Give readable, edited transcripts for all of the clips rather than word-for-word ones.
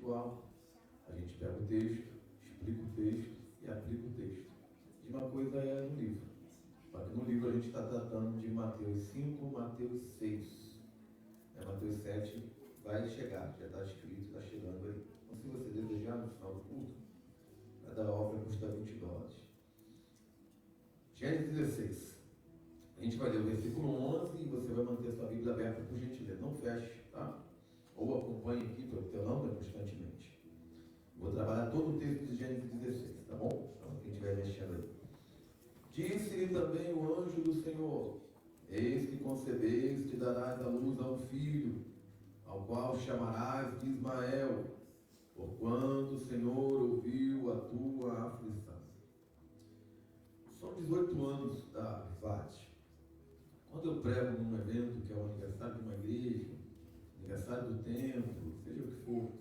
espiritual. A gente pega o texto, explica o texto e aplica o texto. E uma coisa é no livro. Só que no livro a gente está tratando de Mateus 5, Mateus 6. Mateus 7 vai chegar, já está escrito, está chegando aí. Então, se você desejar, no final do culto, cada obra custa $20. Gênesis 16. A gente vai ler o versículo 11 e você vai manter a sua Bíblia aberta, por gentileza. Não feche, tá? Ou acompanhe aqui pelo teu nome constantemente. Vou trabalhar todo o texto de Gênesis 16, tá bom? Então, quem estiver mexendo aí. Disse-lhe também o anjo do Senhor: eis que concebeis, te darás à luz a um filho, ao qual chamarás de Ismael, porquanto o Senhor ouviu a tua aflição. São 18 anos da RIVAT. Quando eu prego num evento que é o aniversário de uma igreja, aniversário do templo, seja o que for,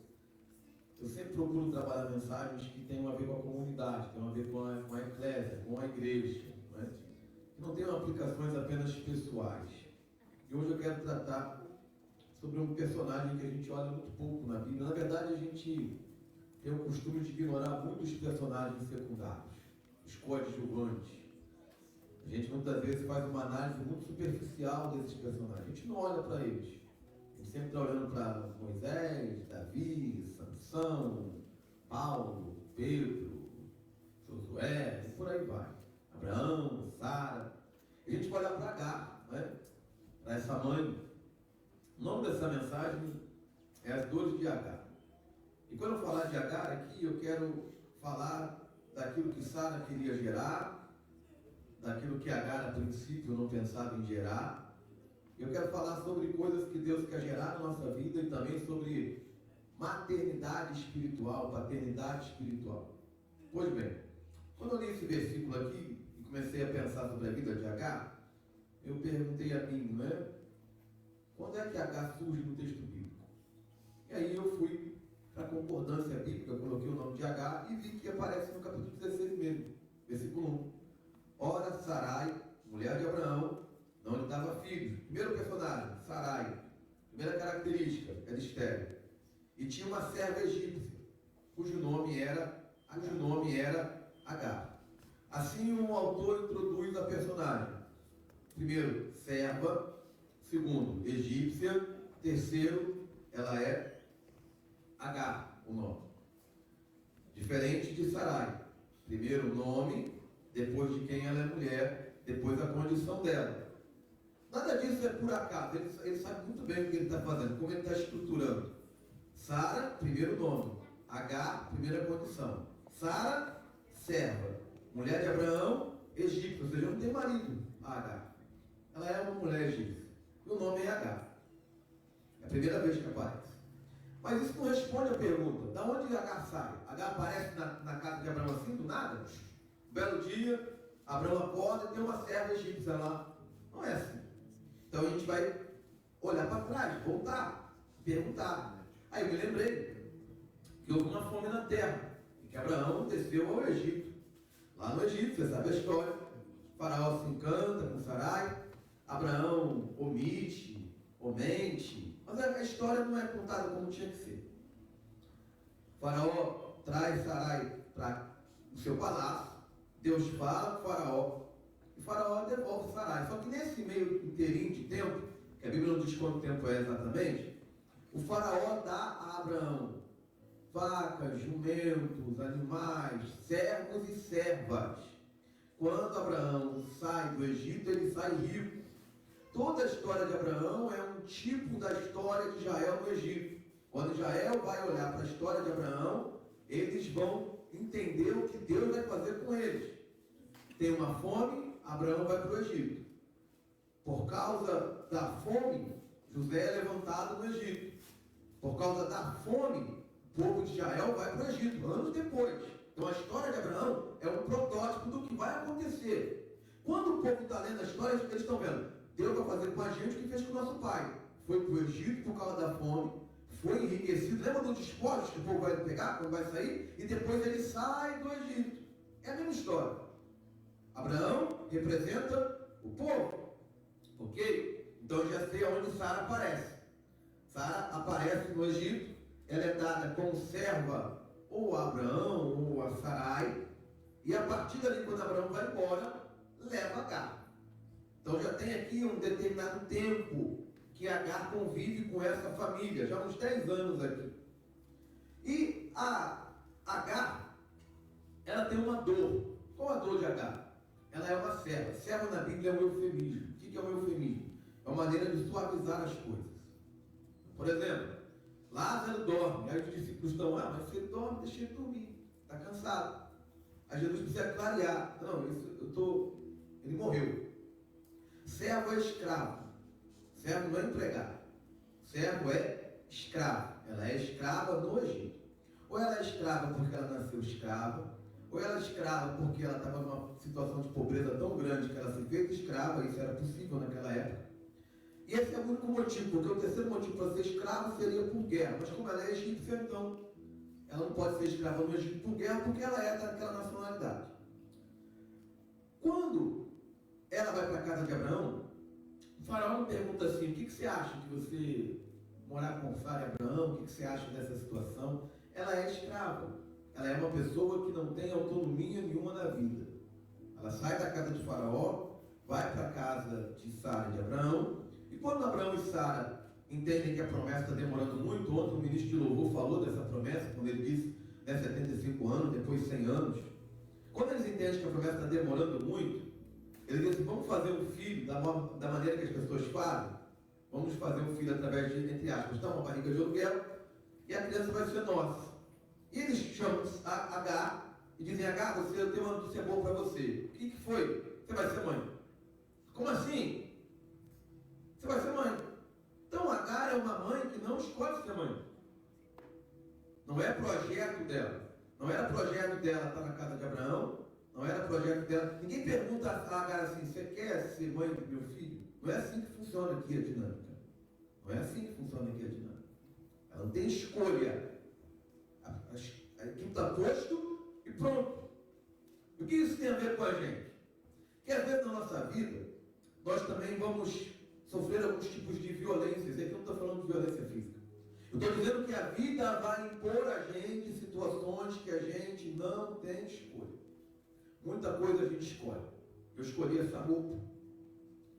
eu sempre procuro trabalhar mensagens que tenham a ver com a comunidade, que tenham a ver com a eclésia, com a igreja, né? Que não tenham aplicações apenas pessoais. E hoje eu quero tratar sobre um personagem que a gente olha muito pouco na Bíblia. Na verdade, a gente tem o costume de ignorar muitos personagens secundários, os coadjuvantes. A gente muitas vezes faz uma análise muito superficial desses personagens. A gente não olha para eles. A gente sempre está olhando para Moisés, Davi, Sansão, Paulo, Pedro, Josué, e por aí vai. Abraão, Sara. A gente vai olhar para Agar, né? Para essa mãe. O nome dessa mensagem é As Dores de Agar. E quando eu falar de Agar aqui, eu quero falar daquilo que Sara queria gerar, daquilo que Agar a princípio não pensava em gerar. Eu quero falar sobre coisas que Deus quer gerar na nossa vida e também sobre maternidade espiritual, paternidade espiritual. Pois bem, quando eu li esse versículo aqui e comecei a pensar sobre a vida de Agar, eu perguntei a mim, né? Quando é que Agar surge no texto bíblico? E aí eu fui para a concordância bíblica, coloquei o nome de Agar e vi que aparece no capítulo 16 mesmo, versículo 1. Ora, Sarai, mulher de Abraão, não lhe dava filhos. Primeiro personagem, Sarai. Primeira característica, era estéril. E tinha uma serva egípcia, cujo nome era Agar. Assim, o autor introduz a personagem. Primeiro, serva. Segundo, egípcia. Terceiro, ela é Agar, o nome. Diferente de Sarai. Primeiro o nome, depois de quem ela é mulher, depois a condição dela. Nada disso é por acaso. Ele sabe muito bem o que ele está fazendo, como ele está estruturando. Sara, primeiro nome. Agar, primeira condição. Sara, serva. Mulher de Abraão, egípcia. Ou seja, não tem marido, a Agar. Ela é uma mulher egípcia. E o nome é Agar. É a primeira vez que aparece. Mas isso não responde a pergunta. Da onde Agar sai? Agar aparece na casa de Abraão assim, do nada? Um belo dia, Abraão acorda e tem uma serva egípcia lá. Não é assim. Então a gente vai olhar para trás, voltar, perguntar. Aí eu me lembrei que houve uma fome na terra e que Abraão desceu ao Egito. Lá no Egito, você sabe a história. O faraó se encanta com Sarai, Abraão omite, mente, mas a história não é contada como tinha que ser. O faraó traz Sarai para o seu palácio, Deus fala com o faraó, e o faraó devolve Sarai. Só que nesse meio inteirinho de tempo, que a Bíblia não diz quanto tempo é exatamente, o faraó dá a Abraão vacas, jumentos, animais, servos e servas. Quando Abraão sai do Egito, ele sai rico. Toda a história de Abraão é um tipo da história de Israel no Egito. Quando Israel vai olhar para a história de Abraão, eles vão entender o que Deus vai fazer com eles. Tem uma fome, Abraão vai para o Egito. Por causa da fome, José é levantado no Egito. Por causa da fome, o povo de Israel vai para o Egito, anos depois. Então a história de Abraão é um protótipo do que vai acontecer. Quando o povo está lendo a história, eles estão vendo, Deus vai fazer com a gente o que fez com o nosso pai. Foi para o Egito por causa da fome, foi enriquecido. Lembra dos despojos que o povo vai pegar quando vai sair? E depois ele sai do Egito. É a mesma história. Abraão representa o povo. Ok? Então já sei aonde Sara aparece. Sara aparece no Egito. ela é dada como serva ou a Abraão ou a Sarai, e a partir dali, quando Abraão vai embora, leva Agar. Então já tem aqui um determinado tempo que Agar convive com essa família, já uns 10 anos aqui. E a Agar, ela tem uma dor. Qual a dor de Agar? Ela é uma serva. Serva na Bíblia é um eufemismo. O que é um eufemismo? É uma maneira de suavizar as coisas. Por exemplo, Lázaro dorme. Aí os discípulos estão, mas se ele dorme, deixa ele dormir. Está cansado. Aí Jesus precisa clarear. Não, ele morreu. Servo é escravo. Servo não é empregado. Servo é escravo. Ela é escrava no Egito. Ou ela é escrava porque ela nasceu escrava, ou ela é escrava porque ela estava numa situação de pobreza tão grande que ela se fez escrava, isso era possível naquela época. E esse é o único motivo, porque o terceiro motivo para ser escravo seria por guerra. Mas como ela é egípcia, então ela não pode ser escrava no Egito por guerra, porque ela é daquela nacionalidade. Quando ela vai para a casa de Abraão, o faraó me pergunta assim: o que você acha de você morar com Sara e Abraão? O que você acha dessa situação? Ela é escrava. Ela é uma pessoa que não tem autonomia nenhuma na vida. Ela sai da casa de Faraó, vai para a casa de Sara e de Abraão, e quando Abraão e Sara entendem que a promessa está demorando muito, ontem o ministro de louvor falou dessa promessa, quando ele disse, 75 anos, depois 100 anos. Quando eles entendem que a promessa está demorando muito, eles dizem: vamos fazer um filho da maneira que as pessoas fazem. Vamos fazer um filho através de, entre aspas, uma barriga de aluguel, e a criança vai ser nossa. E eles chamam a Agar e dizem: Agar, eu tenho uma notícia boa para você. O que foi? Você vai ser mãe. Como assim? Você vai ser mãe. Então Agar é uma mãe que não escolhe ser mãe. Não é projeto dela. Não era projeto dela estar na casa de Abraão. Não era projeto dela. Ninguém pergunta a Agar assim: você quer ser mãe do meu filho? Não é assim que funciona aqui a dinâmica. Não é assim que funciona aqui a dinâmica. Ela não tem escolha. Aquilo está posto e pronto. O que isso tem a ver com a gente? Que às vezes na nossa vida, nós também vamos sofrer alguns tipos de violências. Aqui eu não estou falando de violência física. Eu estou dizendo que a vida vai impor a gente situações que a gente não tem escolha. Muita coisa a gente escolhe. Eu escolhi essa roupa.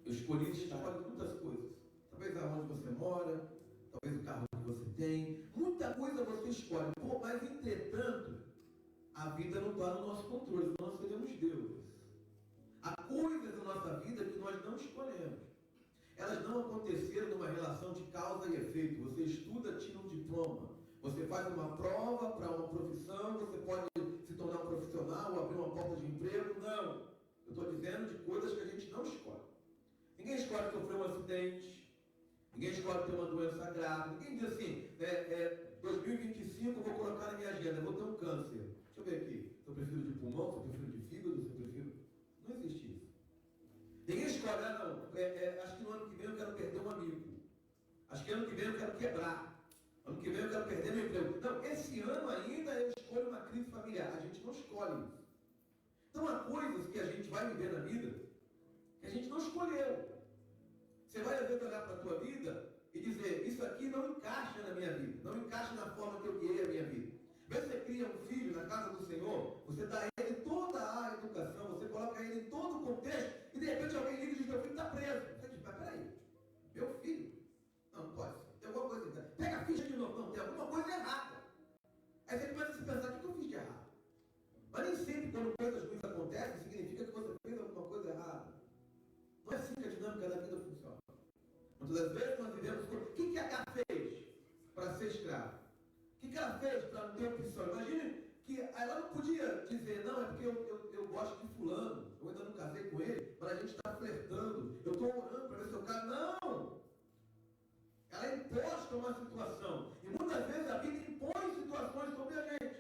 Eu escolhi muitas coisas. Talvez aonde você mora, talvez o carro que você tem. Muita coisa você escolhe. Mas entretanto, a vida não está no nosso controle. Nós seremos deuses. Há coisas na nossa vida que nós não escolhemos. Elas não aconteceram numa relação de causa e efeito. Você estuda, tira um diploma. Você faz uma prova para uma profissão, você pode se tornar um profissional ou abrir uma porta de emprego. Não. Eu estou dizendo de coisas que a gente não escolhe. Ninguém escolhe sofrer um acidente. Ninguém escolhe ter uma doença grave. Ninguém diz assim: 2025 eu vou colocar na minha agenda, eu vou ter um câncer. Deixa eu ver aqui. Se eu prefiro de pulmão, se eu prefiro de fígado, se eu prefiro... Não existe isso. Ninguém escolhe, acho que no ano que vem eu quero perder um amigo. Acho que ano que vem eu quero quebrar. Ano que vem eu quero perder meu emprego. Não, esse ano ainda eu escolho uma crise familiar. A gente não escolhe isso. Então há coisas que a gente vai viver na vida que a gente não escolheu. Você vai às vezes olhar para a tua vida e dizer: isso aqui não encaixa na minha vida. Não encaixa na forma que eu queria a minha vida. Você cria um filho na casa do Senhor, você dá a ele toda a educação, você coloca ele em todo o contexto, e de repente alguém liga e diz: meu filho está preso. Você diz: mas peraí, meu filho? Não pode ser. Tem alguma coisa errada. Pega a ficha de novo. Não, tem alguma coisa errada. Aí você começa a se pensar: o que eu fiz de errado? Mas nem sempre quando coisas ruins acontecem, significa que você fez alguma coisa errada. Não é assim que a dinâmica da vida funciona. Muitas das vezes nós vivemos com... O que a Agar fez para ser escrava? O que ela fez para não ter opção? Imagine que ela não podia dizer: não, é porque eu gosto de fulano, eu ainda não casei com ele, mas a gente está flertando, eu estou orando para ver se eu caso. Não! Ela é imposta a uma situação. E muitas vezes a vida impõe situações sobre a gente.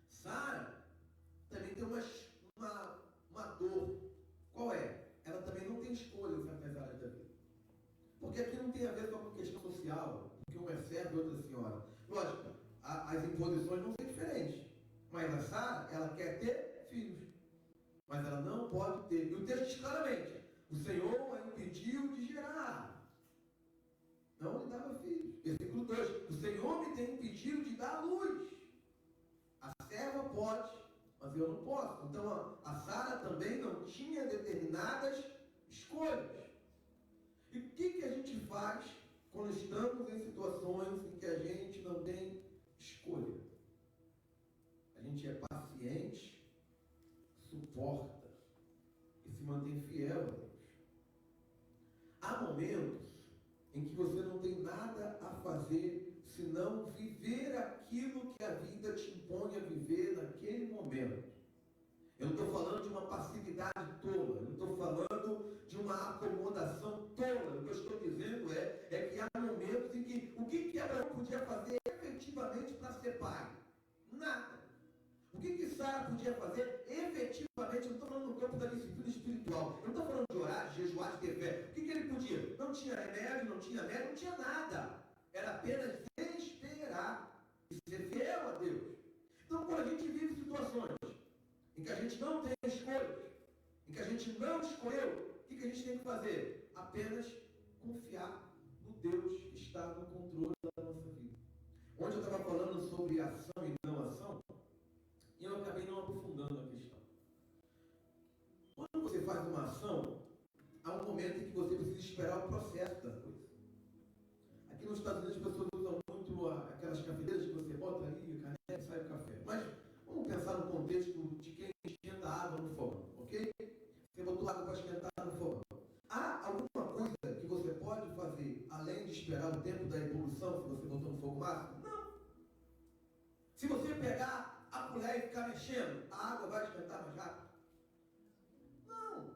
Sara também tem uma dor. Qual é? Ela também não tem escolha em certas áreas da vida. Porque aqui não tem a ver só com questão social, porque uma é serva e outra é senhora. Lógico, as imposições vão ser diferentes. Mas a Sara, ela quer ter filhos. Mas ela não pode ter. E o texto diz claramente: o Senhor a impediu de gerar. Não lhe dava filhos. Versículo 2: o Senhor me tem impedido de dar luz. A serva pode, mas eu não posso. Então a Sara também não tinha determinadas escolhas. E o que a gente faz quando estamos em situações em que a gente não tem escolha? A gente é paciente, suporta e se mantém fiel a Deus. Há momentos em que você não tem nada a fazer senão viver aquilo que a vida te impõe a viver naquele momento. Eu não estou falando de uma passividade tola, eu não estou falando de uma acomodação tola. O que eu estou dizendo é que há momentos em que o que Abraão podia fazer efetivamente para ser pai? Nada. O que Sara podia fazer efetivamente? Eu não estou falando no campo da disciplina espiritual. Eu não estou falando de orar, de jejuar, de ter fé. O que ele podia? Não tinha remédio, não tinha médico, não tinha nada. Era apenas esperar e ser fiel a Deus. Então, quando a gente vive situações em que a gente não tem escolhas, em que a gente não escolheu, o que a gente tem que fazer? Apenas confiar no Deus que está no controle da nossa vida. Onde eu estava falando sobre ação e não ação, e eu acabei não aprofundando a questão. Quando você faz uma ação, há um momento em que você precisa esperar o processo da coisa. Aqui nos Estados Unidos as pessoas usam muito aquelas cafeteiras que você bota ali, a caneca e sai o café. Mas vamos pensar no contexto de quem esquenta a água no fogão, ok? Você botou água para esquentar no fogão. Há alguma coisa que você pode fazer além de esperar o tempo da evolução, se você botou no fogo máximo? Não. Se você pegar a colher e ficar mexendo, a água vai esquentar mais rápido? Não.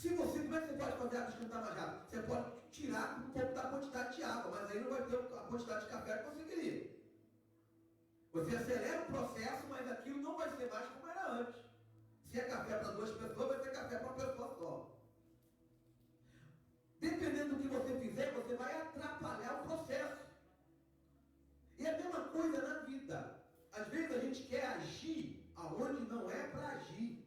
Como é que você pode fazer a água esquentar mais rápido? Você pode tirar um pouco da quantidade de água, mas aí não vai ter a quantidade de café que você queria. Você acelera o processo, mas aquilo não vai ser mais como era antes. Se é café para 2 pessoas, vai ser café para uma pessoa só. Dependendo do que você fizer, você vai atrapalhar o processo. E é a mesma coisa na vida. Às vezes a gente quer agir aonde não é para agir.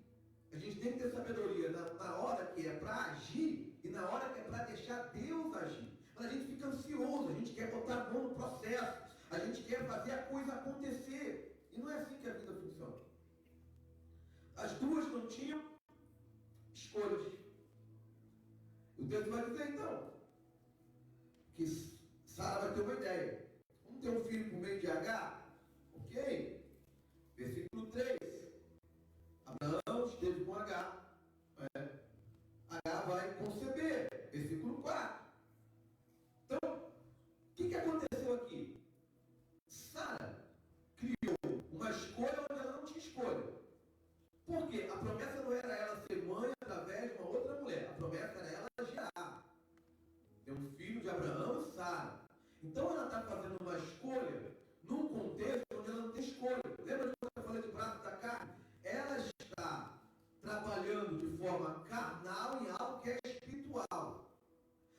A gente tem que ter sabedoria na hora que é para agir e na hora que é para deixar Deus agir. Mas a gente fica ansioso, a gente quer botar a mão no processo, a gente quer fazer a coisa acontecer. E não é assim que a vida funciona. As duas não tinham escolhas. O texto vai dizer então que Sara vai ter uma ideia. Vamos ter um filho por meio de H? Ok? Versículo 3. Abraão esteve com H. H vai conceber. Versículo 4. Então, o que aconteceu aqui? Sara criou uma escolha onde ela não tinha escolha. Por quê? A promessa não era ela ser mãe através de uma outra mulher. A promessa era ela gerar. Ter um filho de Abraão e Sara. Então ela está fazendo uma escolha num contexto onde ela não tem escolha. Lembra de quando eu falei do braço da carne? Ela está trabalhando de forma carnal em algo que é espiritual.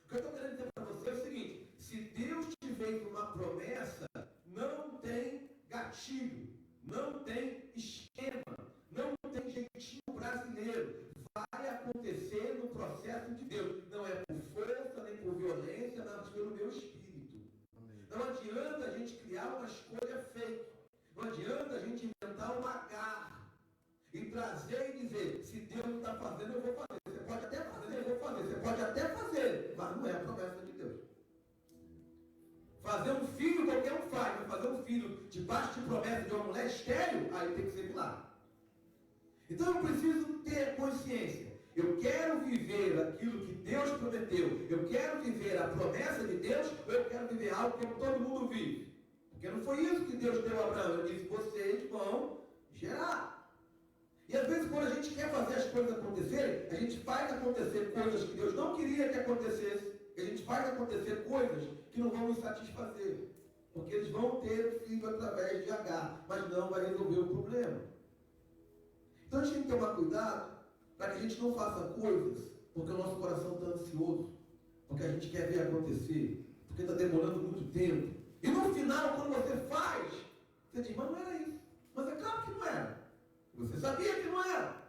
O que eu estou querendo dizer para você é o seguinte: se Deus te fez uma promessa, não tem gatilho, não tem esquema, não tem jeitinho brasileiro. Vai acontecer no processo de Deus. Não é por força, nem por violência, mas pelo meu espírito. Não adianta a gente criar uma escolha fake. Não adianta a gente inventar uma garra e trazer e dizer: se Deus não está fazendo, eu vou fazer. Você pode até fazer, eu vou fazer. Você pode até fazer, mas não é a promessa de Deus. Fazer um filho qualquer um faz, mas fazer um filho debaixo de promessa de uma mulher estéril, aí tem que ser milagre. Então eu preciso ter consciência. Eu quero viver aquilo que Deus prometeu. Eu quero viver a promessa de Deus, ou eu quero viver algo como todo mundo vive? Porque não foi isso que Deus deu a Abraão. Ele disse: vocês vão gerar. E às vezes quando a gente quer fazer as coisas acontecerem, a gente faz acontecer coisas que Deus não queria que acontecesse. A gente faz acontecer coisas que não vão nos satisfazer. Porque eles vão ter filho através de H, mas não vai resolver o problema. Então a gente tem que tomar cuidado para que a gente não faça coisas porque o nosso coração está ansioso, porque a gente quer ver acontecer, porque está demorando muito tempo. E no final, quando você faz, você diz: mas não era isso. Mas é claro que não era. Você sabia que não era.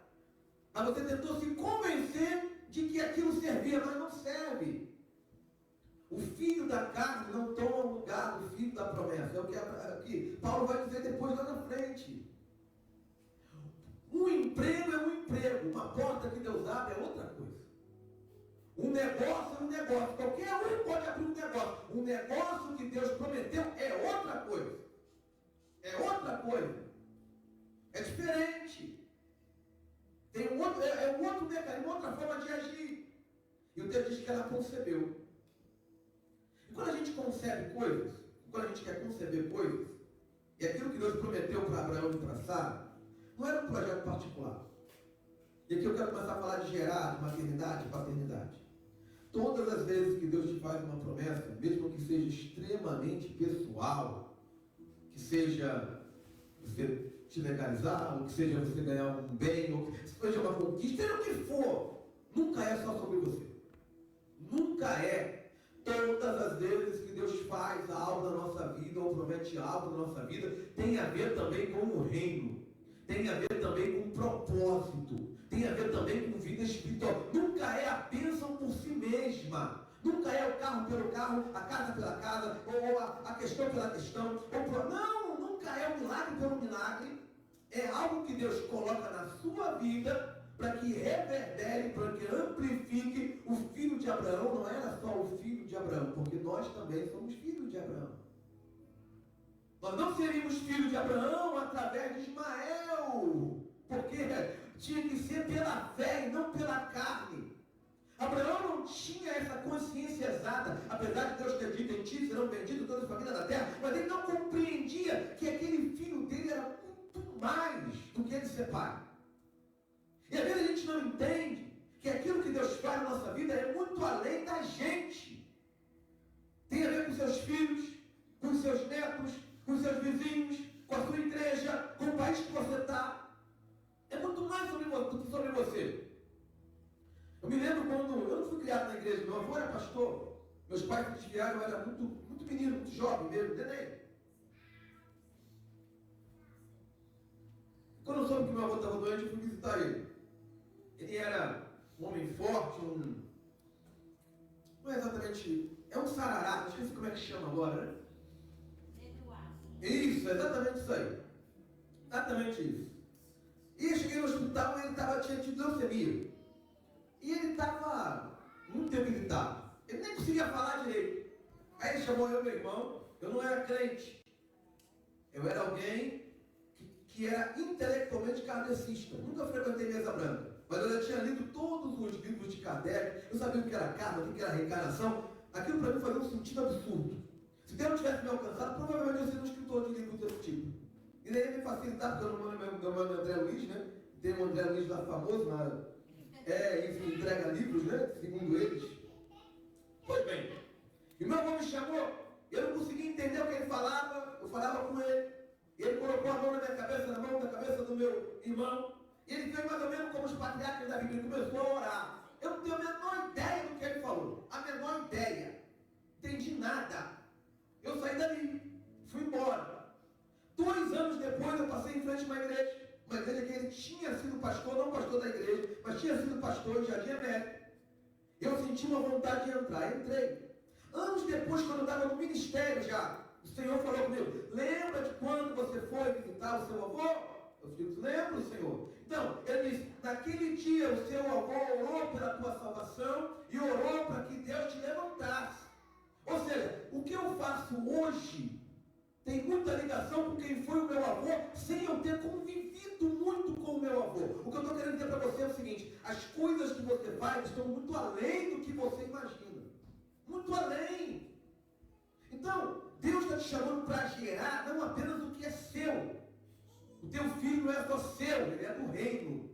Mas você tentou se convencer de que aquilo servia, mas não serve. O O filho da carne não toma o lugar do filho da promessa. É o que Paulo vai dizer depois lá na frente. Um emprego é um emprego. Uma porta que Deus abre é outra coisa. Um negócio é um negócio. Qualquer um pode abrir um negócio. Um negócio que Deus prometeu é outra coisa. É outra coisa. É diferente. Tem um outro mecanismo, outra forma de agir. E o texto diz que ela concebeu. E quando a gente concebe coisas, quando a gente quer conceber coisas, e aquilo que Deus prometeu para Abraão e para Sara, não era um projeto particular. E aqui eu quero começar a falar de gerar, de maternidade, de paternidade. Todas as vezes que Deus te faz uma promessa, mesmo que seja extremamente pessoal, que seja você te legalizar, ou que seja você ganhar um bem, ou que seja uma conquista, seja o que for, nunca é só sobre você. Nunca é. Todas as vezes que Deus faz algo na nossa vida, ou promete algo na nossa vida, tem a ver também com o reino. Tem a ver também com propósito. Tem a ver também com vida espiritual. Nunca é a bênção por si mesma. Nunca é o carro pelo carro, a casa pela casa, ou a questão pela questão. Não, nunca é o milagre pelo milagre. É algo que Deus coloca na sua vida para que reverbere, para que amplifique o filho de Abraão. Não era só o filho de Abraão, porque nós também somos filhos de Abraão. Nós não seríamos filhos de Abraão através de Ismael, porque tinha que ser pela fé e não pela carne. Abraão não tinha essa consciência exata, apesar de Deus ter dito: em ti serão benditas todas as famílias da terra, mas ele não compreendia que aquele filho dele era muito mais do que ele ser pai. E às vezes a gente não entende que aquilo que Deus faz na nossa vida é muito além da gente. Tem a ver com seus filhos, com os seus netos, com os seus vizinhos, com a sua igreja, com o país que você está. É muito mais do que sobre você. Eu me lembro quando eu não fui criado na igreja, meu avô era pastor, meus pais que desviaram, eu era muito menino, muito jovem mesmo, neném. Quando eu soube que meu avô estava doente, eu fui visitar ele. Ele era um homem forte, não é exatamente, é um sarará, não sei como é que chama agora, né? Isso, exatamente isso aí. Exatamente isso. E eu cheguei no hospital e ele tinha tido leucemia. E ele estava muito debilitado. Ele nem conseguia falar direito. Aí ele chamou eu, meu irmão. Eu não era crente. Eu era alguém que era intelectualmente kardecista. Nunca frequentei mesa branca. Mas eu já tinha lido todos os livros de Kardec. Eu sabia o que era karma, o que era reencarnação. Aquilo para mim fazia um sentido absurdo. Se Deus não tivesse me alcançado, provavelmente eu seria um escritor de livro desse tipo. E daí me facilitar, porque eu não mando meu nome é André Luiz, né? Tem um André Luiz lá famoso, enfim, entrega livros, né? Segundo eles. Pois bem, e meu avô me chamou, eu não conseguia entender o que ele falava, eu falava com ele. E ele colocou a mão na minha cabeça, na mão da cabeça do meu irmão. E ele fez mais ou menos como os patriarcas da Bíblia, ele começou a orar. Eu não tenho a menor ideia do que ele falou. A menor ideia. Entendi nada. Eu saí dali, fui embora. 2 anos depois eu passei em frente a uma igreja que ele tinha sido pastor, não pastor da igreja, mas tinha sido pastor em Jardim América. Eu senti uma vontade de entrar, entrei. Anos depois, quando eu estava no ministério já, o Senhor falou comigo: lembra de quando você foi visitar o seu avô? Eu disse: lembro, Senhor. Então, ele disse: naquele dia o seu avô orou pela tua salvação e orou para que Deus te levantasse. Ou seja, o que eu faço hoje tem muita ligação com quem foi o meu avô, sem eu ter convivido muito com o meu avô. O que eu estou querendo dizer para você é o seguinte: as coisas que você faz estão muito além do que você imagina. Muito além. Então, Deus está te chamando para gerar não apenas o que é seu. O teu filho não é só seu, ele é do reino.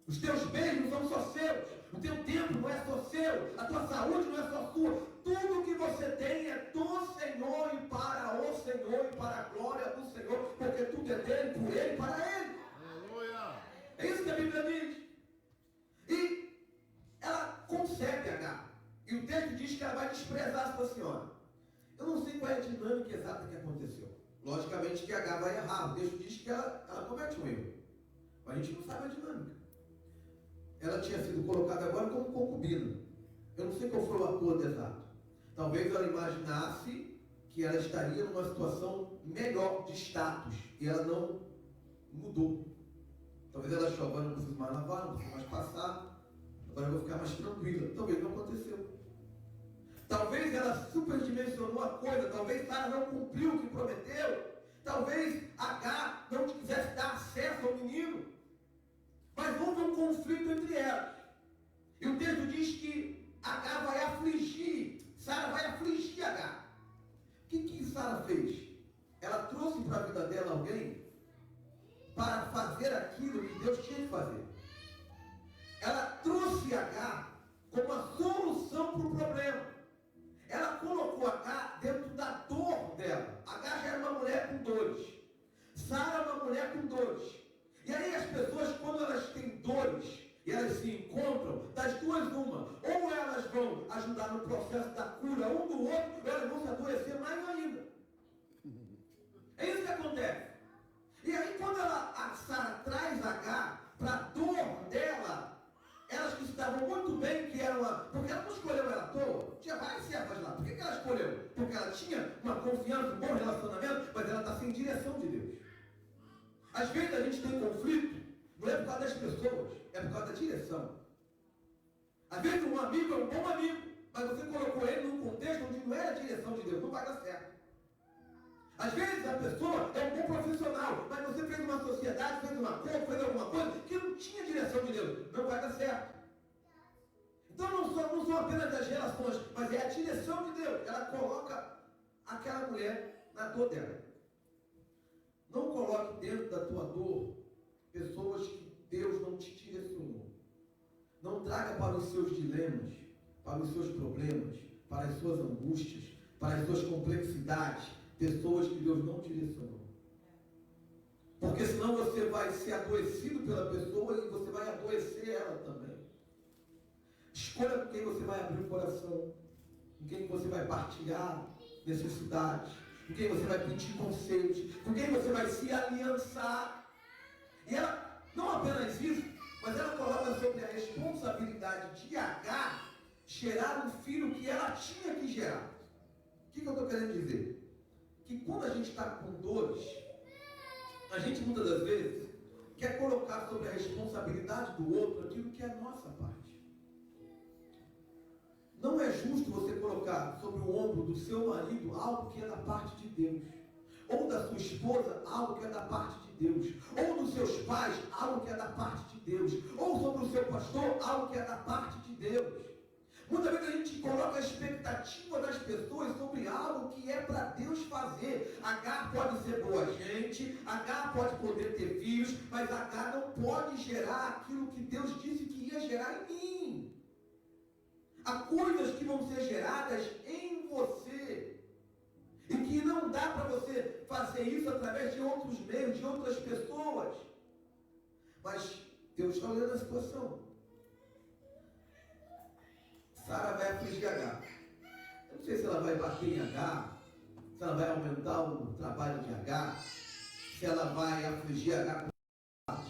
Os teus bens não são só seus. O teu tempo não é só seu. A tua saúde não é só sua. Tudo que você tem é do Senhor e para o Senhor e para a glória do Senhor, porque tudo é dele, por ele e para ele. Aleluia. É isso que a Bíblia diz. E ela concebe Agar. E o texto diz que ela vai desprezar a sua senhora. Eu não sei qual é a dinâmica exata que aconteceu. Logicamente que Agar vai errar. O texto diz que ela comete um erro. Mas a gente não sabe a dinâmica. Ela tinha sido colocada agora como concubina. Eu não sei qual foi o acordo exato. Talvez ela imaginasse que ela estaria numa situação melhor de status e ela não mudou. Talvez ela achou, agora não preciso mais lavar, não preciso mais passar, agora eu vou ficar mais tranquila. Talvez não aconteceu. Talvez ela superdimensionou a coisa, talvez Sara não cumpriu o que prometeu, talvez Agar não quisesse dar acesso ao menino, mas houve um conflito entre elas. E o texto diz que Agar vai afligir, Sara vai afligir Agar. O que Sara fez? Ela trouxe para a vida dela alguém para fazer aquilo que Deus tinha que fazer. Ela trouxe Agar como a solução para o problema. Ela colocou Agar dentro da dor dela. Agar já era uma mulher com dores. Sara é uma mulher com dores. E aí as pessoas, quando elas têm dores e elas se encontram, das duas uma, ou elas vão ajudar no processo da cura um do outro, ou elas vão se adoecer mais ainda. É isso que acontece. E aí quando a Sara traz Agar para a dor dela, elas que estavam muito bem, que eram porque ela não escolheu ela à toa, tinha várias servas lá. Por que ela escolheu? Porque ela tinha uma confiança, um bom relacionamento, mas ela está sem direção de Deus. Às vezes a gente tem conflito, não é por causa das pessoas, é por causa da direção. Às vezes um amigo é um bom amigo, mas você colocou ele num contexto onde não era a direção de Deus, não vai dar certo. Às vezes a pessoa é um bom profissional, mas você fez uma sociedade, fez uma coisa, fez alguma coisa que não tinha direção de Deus, não vai dar certo. Então não são apenas as relações, mas é a direção de Deus. Ela coloca aquela mulher na dor dela. Não coloque dentro da tua dor pessoas que Deus não te direcionou. Não traga para os seus dilemas, para os seus problemas, para as suas angústias, para as suas complexidades, pessoas que Deus não direcionou. Porque senão você vai ser adoecido pela pessoa e você vai adoecer ela também. Escolha com quem você vai abrir o coração, com quem você vai partilhar necessidades, com quem você vai pedir conselhos, com quem você vai se aliançar. E ela, não apenas isso, mas ela coloca sobre a responsabilidade de Agar gerar um filho que ela tinha que gerar. O que eu estou querendo dizer? Que quando a gente está com dores, a gente muitas das vezes quer colocar sobre a responsabilidade do outro aquilo que é a nossa parte. Não é justo você colocar sobre o ombro do seu marido algo que é da parte de Deus, ou da sua esposa algo que é da parte de Deus, ou dos seus pais algo que é da parte de Deus, ou sobre o seu pastor algo que é da parte de Deus. Muitas vezes a gente coloca a expectativa das pessoas sobre algo que é para Deus fazer. Agar pode ser boa gente, Agar pode poder ter filhos, mas Agar não pode gerar aquilo que Deus disse que ia gerar em mim. Há coisas que vão ser geradas em você e que não dá para você fazer isso através de outros meios, de outras pessoas. Mas Deus está olhando a situação. Sara vai afligir Agar. Eu não sei se ela vai bater em Agar, se ela vai aumentar o trabalho de Agar, se ela vai afligir Agar com as.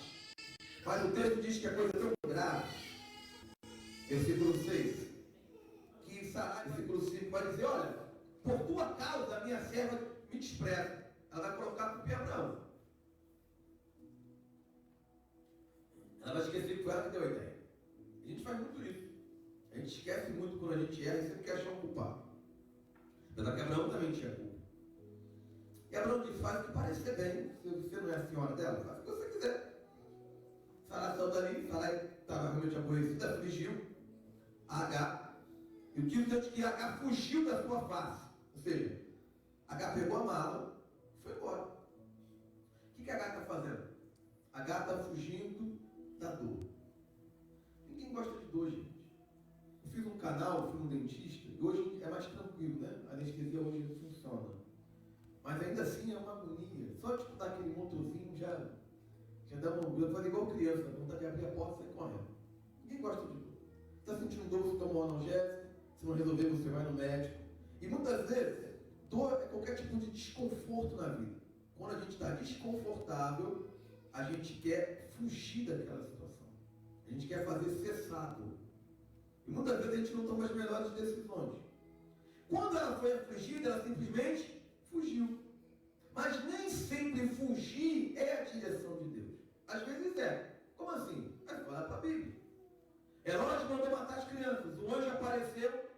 Mas o texto diz que a coisa é tão grave. Versículo 6. Que Sara, versículo 5, vai dizer, olha, por tua causa a minha serva me despreza. Ela vai colocar para o pé Abraão. Ela vai esquecer que foi ela que deu a ideia. A gente faz muito isso. A gente esquece muito quando a gente erra e sempre quer achar um culpado. Apesar que Abraão também tinha culpa. E Abraão diz, faz o que parecer bem. Se você não é a senhora dela, faz o que você quiser. Sara saiu dali, Sara estava realmente aborrecida, afligiu Agar. E o texto diz que Agar fugiu da sua face. Ou seja, Agar pegou a mala e foi embora. O que Agar está fazendo? Agar está fugindo da dor. Ninguém gosta de dor, gente. Eu fiz um canal, fui um dentista, e hoje é mais tranquilo, né? A anestesia hoje funciona. Mas ainda assim é uma agonia. Só de dar aquele motorzinho já dá uma... Eu falei igual criança, dá vontade de abrir a porta e sair correndo. Ninguém gosta de dor. Está sentindo dor, você toma um analgésico. Se não resolver, você vai no médico. E muitas vezes, dor é qualquer tipo de desconforto na vida. Quando a gente está desconfortável, a gente quer fugir daquela situação. A gente quer fazer cessar a dor. E muitas vezes a gente não toma as melhores decisões. Quando ela foi afligida, ela simplesmente fugiu. Mas nem sempre fugir é a direção de Deus. Às vezes é. Como assim? Mas fala para a Bíblia. Herodes mandou matar as crianças. O anjo apareceu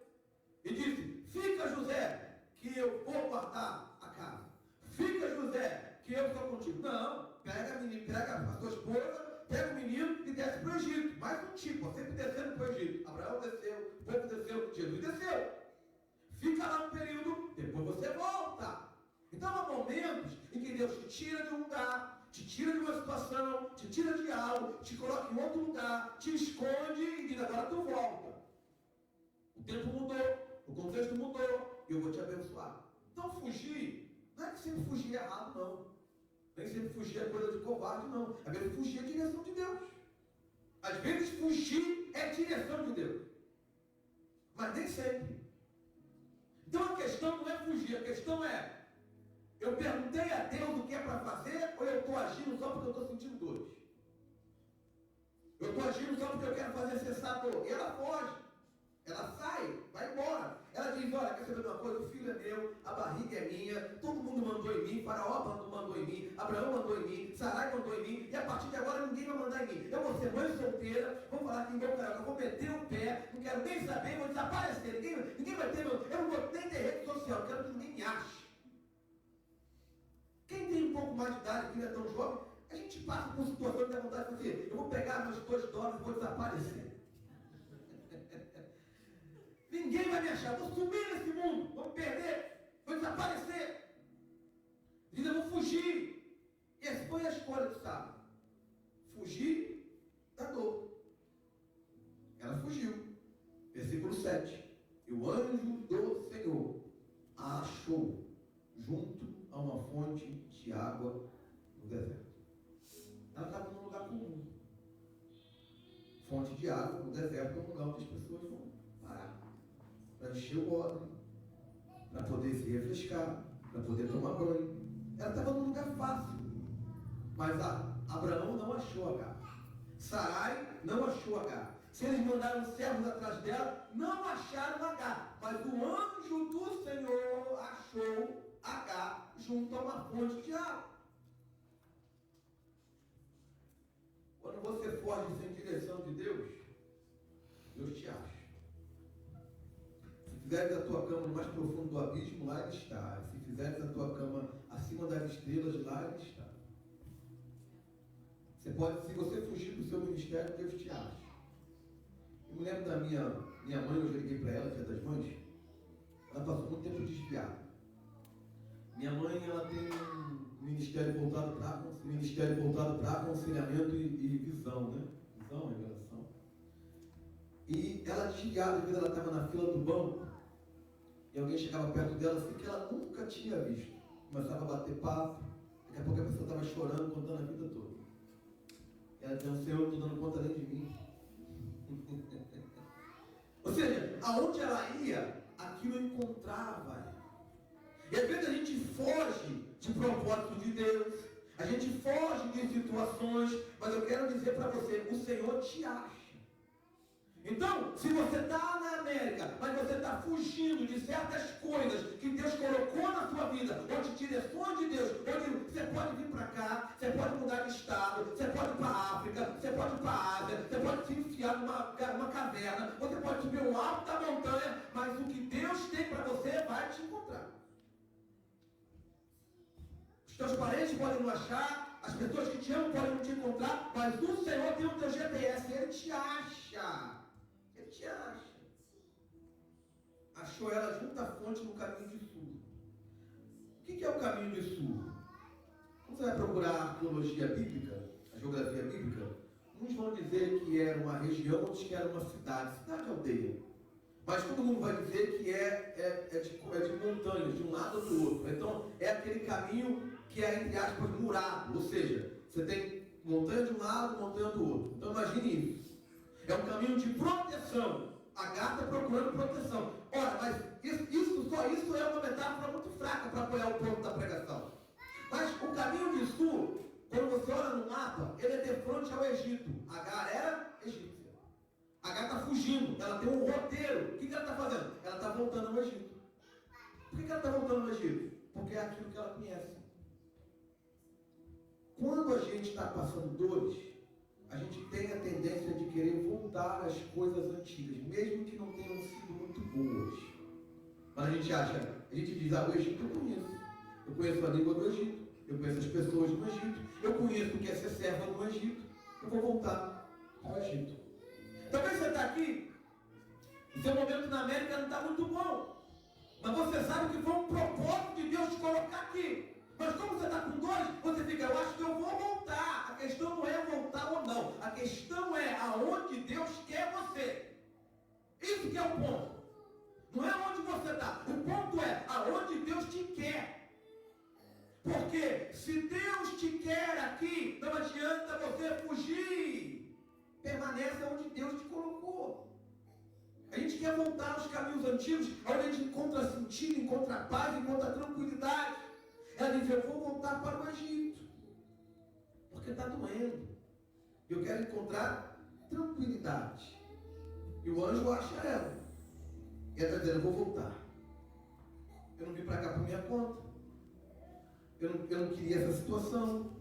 e disse: fica, José, que eu vou guardar a casa. Fica, José, que eu estou contigo. Não, pega a menina, pega a sua esposa, pega o menino e desce para o Egito. Mais um tipo, sempre descendo para o Egito. Abraão desceu, o povo desceu, Jesus desceu. Fica lá um período, depois você volta. Então há momentos em que Deus te tira de um lugar, te tira de uma situação, te tira de algo, te coloca em outro lugar, te esconde e diz: agora tu volta. O tempo mudou, o contexto mudou, e eu vou te abençoar. Então fugir, não é que sempre fugir é errado, não. Nem sempre fugir é coisa de covarde, não. Às vezes fugir é direção de Deus. Às vezes fugir é direção de Deus. Mas nem sempre. Então a questão não é fugir, a questão é: eu perguntei a Deus o que é para fazer, ou eu estou agindo só porque eu estou sentindo dores? Eu estou agindo só porque eu quero fazer cessar a dor. E ela foge, ela sai, vai embora. Ela diz: olha, quer saber de uma coisa? O filho é meu, a barriga é minha, todo mundo mandou em mim, Faraó mandou em mim, Abraão mandou em mim, Sarai mandou em mim, e a partir de agora ninguém vai mandar em mim. Eu vou ser mãe solteira, vou falar que ninguém vai, eu vou meter o pé, não quero nem saber, vou desaparecer, ninguém vai ter meu, eu não vou nem ter rede social, eu quero que ninguém me ache. Quem tem um pouco mais de idade, que não é tão jovem, a gente passa por situações que dá vontade de dizer: eu vou pegar meus $2 e vou desaparecer. Ninguém vai me achar, vou sumir nesse mundo, vou perder, vou desaparecer. Diz: eu vou fugir. E essa foi a escolha do sábio. Fugir da dor. Ela fugiu. Versículo 7. E o anjo do Senhor a achou junto a uma fonte de água no deserto. Ela estava num lugar comum. Fonte de água no deserto é um lugar onde as pessoas vão parar para encher o odre, para poder se refrescar, para poder tomar banho. Ela estava num lugar fácil. Mas Abraão não achou Agar. Sarai não achou Agar. Se eles mandaram servos atrás dela, não acharam Agar. Mas o anjo do Senhor achou Agar junto a uma fonte de água. Quando você foge sem direção de Deus, Deus te acha. Se fizeres a tua cama no mais profundo do abismo, lá ele está. Se fizeres a tua cama acima das estrelas, lá ele está. Se você fugir do seu ministério, Deus te acha. Eu me lembro da minha mãe, eu já liguei para ela, Dia das Mães. Ela passou muito tempo desviada. Minha mãe, ela tem um ministério voltado para aconselhamento e visão, né? Visão, revelação. E ela desviada, às vezes ela estava na fila do banco, e alguém chegava perto dela assim, que ela nunca tinha visto. Começava a bater papo, daqui a pouco a pessoa estava chorando, contando a vida toda. E ela dizia: Senhor, eu estou dando conta além de mim. Ou seja, aonde ela ia, aquilo encontrava ela. E às vezes a gente foge de propósito de Deus, a gente foge de situações, mas eu quero dizer para você: o Senhor te acha. Então, se você está na América, mas você está fugindo de certas coisas que Deus colocou na sua vida, ou de direções de Deus, onde você pode vir para cá, você pode mudar de estado, você pode ir para a África, você pode ir para a Ásia, você pode se enfiar numa caverna, você pode subir o alto da montanha, mas o que Deus tem para você vai te encontrar. Os teus parentes podem não achar, as pessoas que te amam podem não te encontrar, mas o Senhor tem o teu GPS, Ele te acha. Ele te acha. Achou ela junto à fonte no caminho de sul. O que é o caminho de sul? Quando você vai procurar a arqueologia bíblica, a geografia bíblica, uns vão dizer que era uma região, outros que era uma cidade aldeia. Mas todo mundo vai dizer que é de montanhas, de um lado ou do outro. Então é aquele caminho que é, entre aspas, murado. Ou seja, você tem montanha de um lado, montanha do outro. Então imagine isso. É um caminho de proteção. Agar está procurando proteção. Ora, mas só isso é uma metáfora muito fraca para apoiar o ponto da pregação. Mas o caminho de sul, quando você olha no mapa, ele é de frente ao Egito. Agar era egípcia. Agar está fugindo. Ela tem um roteiro. O que ela está fazendo? Ela está voltando ao Egito. Por que ela está voltando ao Egito? Porque é aquilo que ela conhece. Quando a gente está passando dores, a gente tem a tendência de querer voltar às coisas antigas, mesmo que não tenham sido muito boas. Mas a gente diz, o Egito eu conheço. Eu conheço a língua do Egito, eu conheço as pessoas no Egito, eu conheço o que é ser serva no Egito, eu vou voltar ao Egito. Talvez você está aqui, o seu momento na América não está muito bom, mas você sabe que foi um propósito de Deus te colocar aqui. Mas como você está com dores, você fica, eu acho que eu vou voltar. A questão não é voltar ou não, a questão é aonde Deus quer você. Isso que é o ponto. Não é onde você está, o ponto é aonde Deus te quer. Porque se Deus te quer aqui, não adianta você fugir. Permanece onde Deus te colocou. A gente quer voltar aos caminhos antigos, onde a gente encontra sentido, encontra paz, encontra tranquilidade. Ela diz, eu vou voltar para o Egito. Porque está doendo. Eu quero encontrar tranquilidade. E o anjo acha ela. E ela está dizendo, eu vou voltar. Eu não vim para cá por minha conta. Eu não queria essa situação.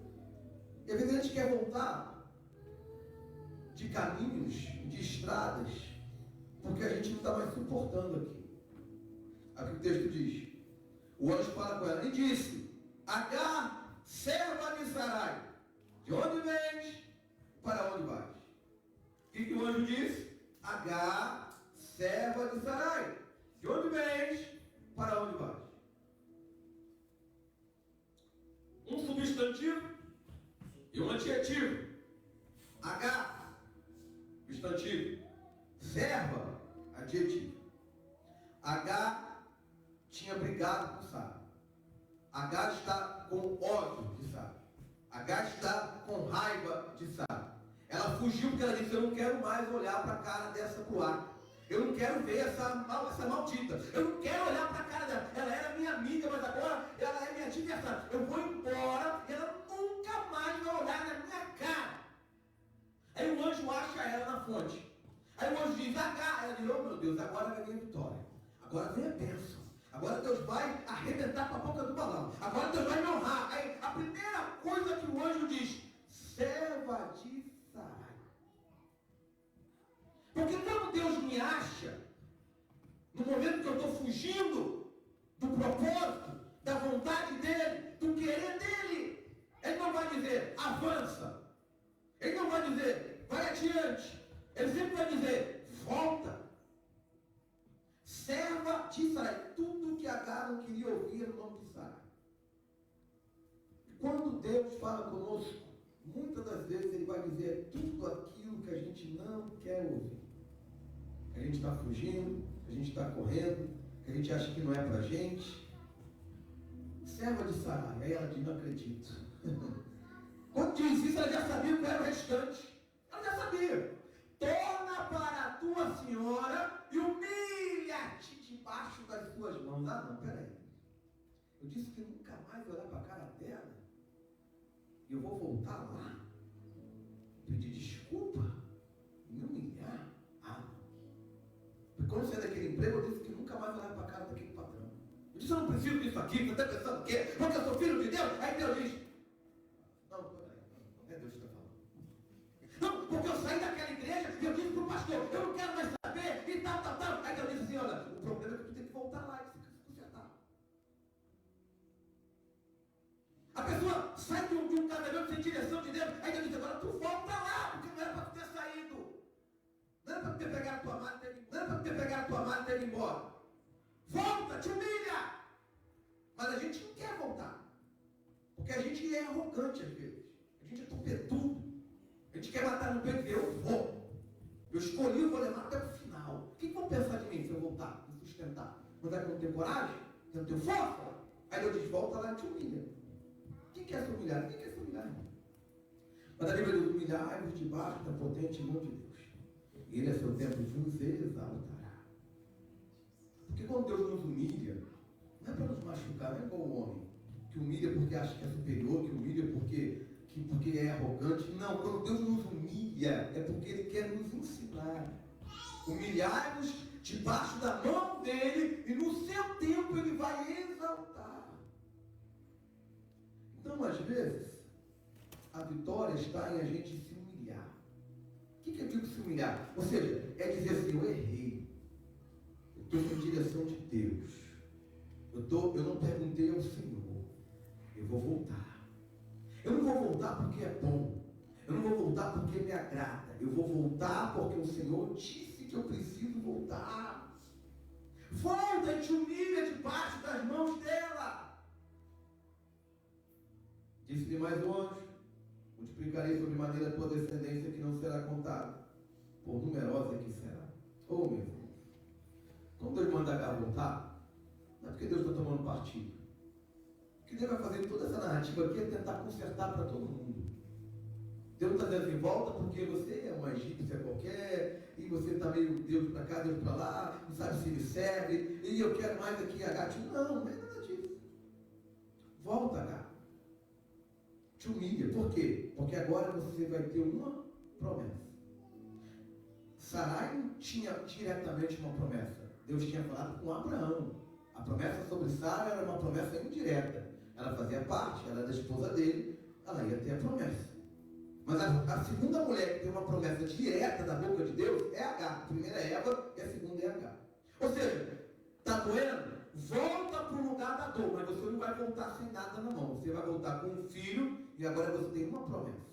E às vezes a gente quer voltar de caminhos, de estradas, porque a gente não está mais suportando aqui. Aqui o texto diz. O anjo fala com ela e disse, Agar, serva de Sarai, de onde vens? Para onde vais? O que o anjo disse? Agar, serva de Sarai, de onde vens? Para onde vais? Um substantivo e um adjetivo. Agar, substantivo. Serva, adjetivo. Agar tinha brigado com Sara. Agar está com ódio de Sara. Agar está com raiva de Sara. Ela fugiu porque ela disse, eu não quero mais olhar para a cara dessa cloaca. Eu não quero ver essa maldita. Eu não quero olhar para a cara dela. Ela era minha amiga, mas agora ela é minha adversária. Eu vou embora e ela nunca mais vai olhar na minha cara. Aí o anjo acha ela na fonte. Aí o anjo diz, Agar. Ela diz, oh meu Deus, agora vai vir a vitória. Agora vem a bênção. Agora Deus vai arrebentar para a boca do balão. Agora Deus vai me honrar. Aí a primeira coisa que o anjo diz, serva de Sarai. Porque quando Deus me acha, no momento que eu estou fugindo do propósito, da vontade dele, do querer dele, ele não vai dizer, avança. Ele não vai dizer, vai adiante. Ele sempre vai dizer, volta. Serva de Sarai. Tudo que Agar não queria ouvir era o nome de Sarai. Quando Deus fala conosco, muitas das vezes ele vai dizer tudo aquilo que a gente não quer ouvir. Que a gente está fugindo, que a gente está correndo, que a gente acha que não é para a gente. Serva de Sarai. Aí ela diz, não acredito. Quando diz isso, ela já sabia qual era o restante. Ela já sabia. Torna para a tua senhora e humilha-te debaixo das suas mãos. Ah, não, peraí. Eu disse que nunca mais vou olhar para a cara dela. E eu vou voltar lá, pedir desculpa, me humilhar. Ah, não. Porque quando eu saí daquele emprego, eu disse que nunca mais vou olhar para a cara daquele patrão. Eu disse, eu não preciso disso aqui, você está pensando o quê? Porque eu sou filho de Deus? Aí Deus diz, não, peraí, não é Deus que está falando. Não, porque eu saí daquela igreja e eu disse para o pastor, eu não quero mais saber, e tal. Aí Deus disse assim, olha, o problema é que tu tem que voltar lá e se consertar. A pessoa sai de um casamento sem direção de Deus, aí Deus diz, agora tu volta lá, porque não era para tu ter saído. Não era para tu ter pegado a tua mala e ter ido embora. Volta, te humilha. Mas a gente não quer voltar. Porque a gente é arrogante às vezes. A gente é topetudo. A gente quer matar no peito e dizer, eu vou. Eu escolhi, eu vou levar até o final. O que vão pensar de mim se eu voltar, me sustentar? Não vai que eu não tenho coragem? Eu não tenho força? Aí Deus diz, volta lá e te humilha. Quem quer se humilhar? Ninguém quer se humilhar. Mas a Bíblia diz, humilhai-vos debaixo da potente mão de Deus. E Ele a seu tempo vos exaltará. Porque quando Deus nos humilha, não é para nos machucar, não é igual o homem, que humilha porque acha que é superior, que humilha porque é arrogante. Não, quando Deus nos humilha, é porque Ele quer nos ensinar. Humilhai-vos debaixo da mão dele, e no seu tempo ele vai exaltar. Então, às vezes, a vitória está em a gente se humilhar. O que eu digo se humilhar? Ou seja, é dizer assim, eu errei. Eu estou em direção de Deus. Eu não perguntei ao Senhor. Eu vou voltar. Eu não vou voltar porque é bom. Eu não vou voltar porque me agrada. Eu vou voltar porque o Senhor disse que eu preciso voltar. Volta e te humilha debaixo das mãos dela. Disse-lhe mais o anjo: multiplicarei sobre maneira a tua descendência, que não será contada, por numerosa que será. Oh, meu irmão, quando Deus manda Agar voltar, não é porque Deus está tomando partido. O que Deus vai fazer toda essa narrativa aqui é tentar consertar para todo mundo. Deus não está dizendo assim, volta porque você é uma egípcia qualquer, e você está meio Deus para cá, Deus para lá, não sabe se me serve, e eu quero mais aqui Agar. Não, não é nada disso. Volta, Agar. Te humilha. Por quê? Porque agora você vai ter uma promessa. Sarai não tinha diretamente uma promessa. Deus tinha falado com Abraão. A promessa sobre Sara era uma promessa indireta. Ela fazia parte, ela era da esposa dele, ela ia ter a promessa. Mas a segunda mulher que tem uma promessa direta da boca de Deus é Agar. A primeira é Eva e a segunda é Agar. Ou seja, está doendo? Volta para o lugar da dor, mas você não vai voltar sem nada na mão. Você vai voltar com um filho e agora você tem uma promessa.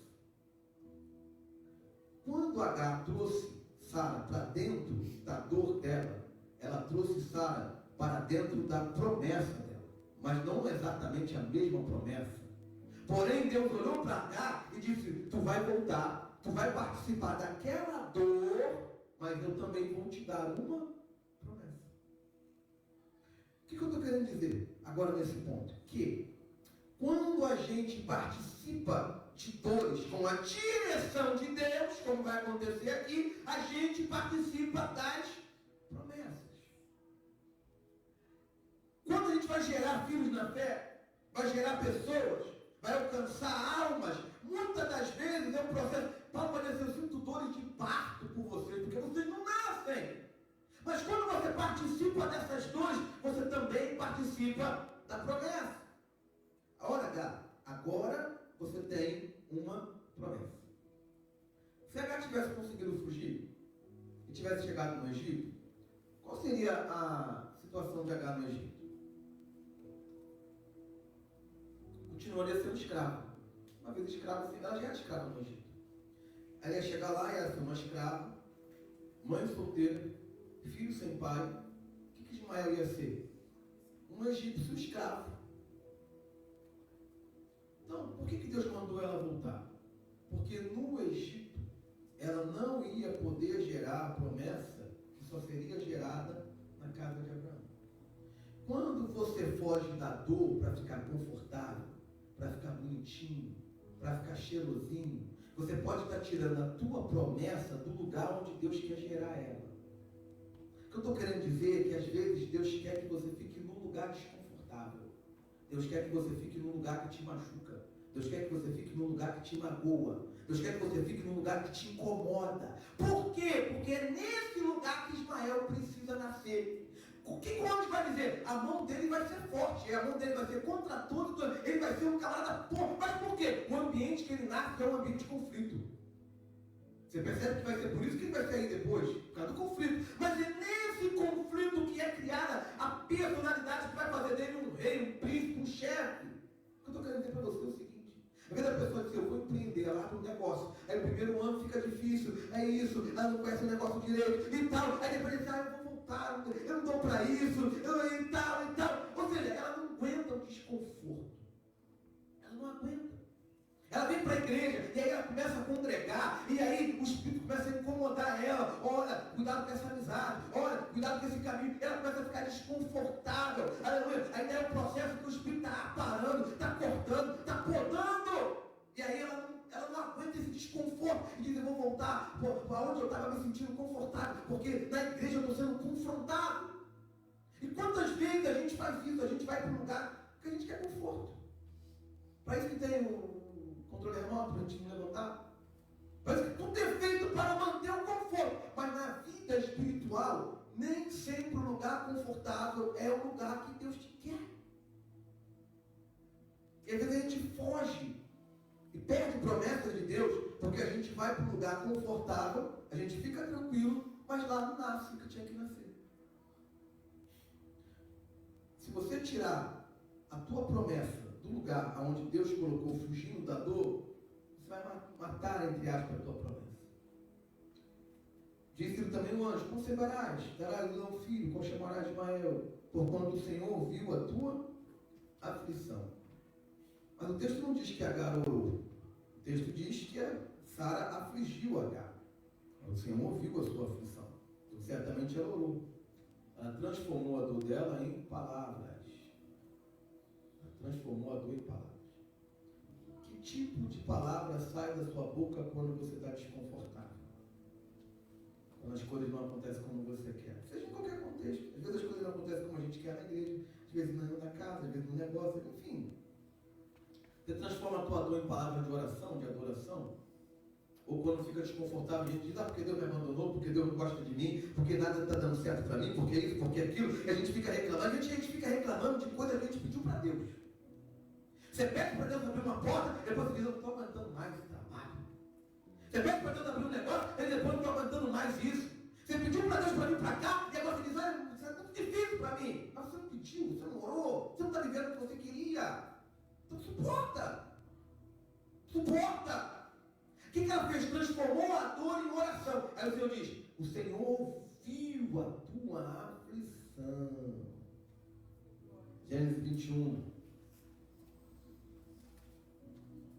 Quando Agar trouxe Sara para dentro da dor dela, ela trouxe Sara para dentro da promessa dela, mas não exatamente a mesma promessa. Porém, Deus olhou para Agar e disse: tu vai voltar, tu vai participar daquela dor, mas eu também vou te dar uma promessa. O que eu estou querendo dizer agora nesse ponto? Que quando a gente participa de dores com a direção de Deus, como vai acontecer aqui, a gente participa das promessas. Quando a gente vai gerar filhos na fé, vai gerar pessoas, vai alcançar almas, muitas das vezes é um processo. Paulo vai dizer: eu sinto dores de parto por vocês, porque vocês não nascem. Mas quando você participa dessas dores, você também participa da promessa. Agora você tem uma promessa. Se Agar tivesse conseguido fugir e tivesse chegado no Egito, qual seria a situação de Agar no Egito? Continuaria sendo escrava. Uma vez escrava, assim, ela já era escrava no Egito. Ela ia chegar lá e ia ser uma escrava, mãe solteira, filho sem pai. O que Ismael ia ser? Um egípcio escravo. Então, por que Deus mandou ela voltar? Porque no Egito, ela não ia poder gerar a promessa que só seria gerada na casa de Abraão. Quando você foge da dor para ficar confortável, para ficar bonitinho, para ficar cheirosinho, você pode estar tirando a tua promessa do lugar onde Deus quer gerar ela. O que eu estou querendo dizer é que às vezes Deus quer que você fique num lugar desconfortável. Deus quer que você fique num lugar que te machuca. Deus quer que você fique num lugar que te magoa. Deus quer que você fique num lugar que te incomoda. Por quê? Porque é nesse lugar que Ismael precisa nascer. O que o anjo vai dizer? A mão dele vai ser forte, a mão dele vai ser contra tudo, ele vai ser um camarada forte. Mas por quê? O ambiente que ele nasce é um ambiente de conflito. Você percebe que vai ser por isso que ele vai sair depois? Por causa do conflito. Mas é nesse conflito que é criada a personalidade que vai fazer dele um rei, um príncipe, um chefe. O que eu estou querendo dizer para você é o seguinte: às vezes a pessoa diz: eu vou empreender, ela abre um negócio, aí o primeiro ano fica difícil, é isso, ela não conhece o negócio direito e tal, aí depois diz: eu vou voltar, eu não dou para isso, e tal, e tal. Ou seja, ela não aguenta o desconforto. Ela não aguenta. Ela vem para a igreja e aí ela começa a congregar, e aí o Espírito começa a incomodar ela. Olha, cuidado com essa amizade, olha, cuidado com esse caminho. Ela começa a ficar desconfortável. Aleluia. Aí é o processo que o Espírito está aparando, está cortando, está podando. E aí ela não aguenta esse desconforto e diz: eu vou voltar para onde eu estava me sentindo confortável, porque na igreja eu estou sendo confrontado. E quantas vezes a gente faz isso? A gente vai para um lugar que a gente quer conforto. Para isso que tem o controle remoto, para a gente não levantar. Parece que tudo é feito para manter o conforto. Mas na vida espiritual lugar confortável é o lugar que Deus te quer. E às vezes a gente foge e perde promessas de Deus, porque a gente vai para um lugar confortável, a gente fica tranquilo, mas lá não nasce o que tinha que nascer. Se você tirar a tua promessa do lugar onde Deus colocou, fugindo da dor, você vai matar, entre aspas, a tua promessa. Disse-lhe também o anjo: conceberás, darás um filho, qual chamarás Ismael, por quando o Senhor viu a tua aflição. Mas o texto não diz que Agar orou. O texto diz que Sara afligiu Agar. O Senhor viu a sua aflição. Então, certamente ela orou. Ela transformou a dor dela em palavras. Ela transformou a dor em palavras. Que tipo de palavra sai da sua boca quando você está desconfortável? Quando as coisas não acontecem como você quer. Seja em qualquer contexto. Às vezes as coisas não acontecem como a gente quer na igreja, às vezes na casa, às vezes no negócio, enfim. Você transforma a tua dor em palavra de oração, de adoração? Ou quando fica desconfortável, a gente diz: porque Deus me abandonou, porque Deus não gosta de mim, porque nada está dando certo para mim, porque isso, porque aquilo, e a gente fica reclamando. A gente fica reclamando de coisa que a gente pediu para Deus. Você pede para Deus abrir uma porta, depois você diz: eu não estou aguentando mais esse trabalho. Você pede para Deus abrir um negócio, e depois não estou aguentando mais isso. Você pediu para Deus para vir para cá, e agora você diz: isso é muito difícil para mim. Mas você não pediu, você não orou, você não está vivendo o que você queria. Então suporta. Suporta. O que ela fez? Transformou a dor em oração. Aí o Senhor diz: o Senhor ouviu a tua aflição. Gênesis 21.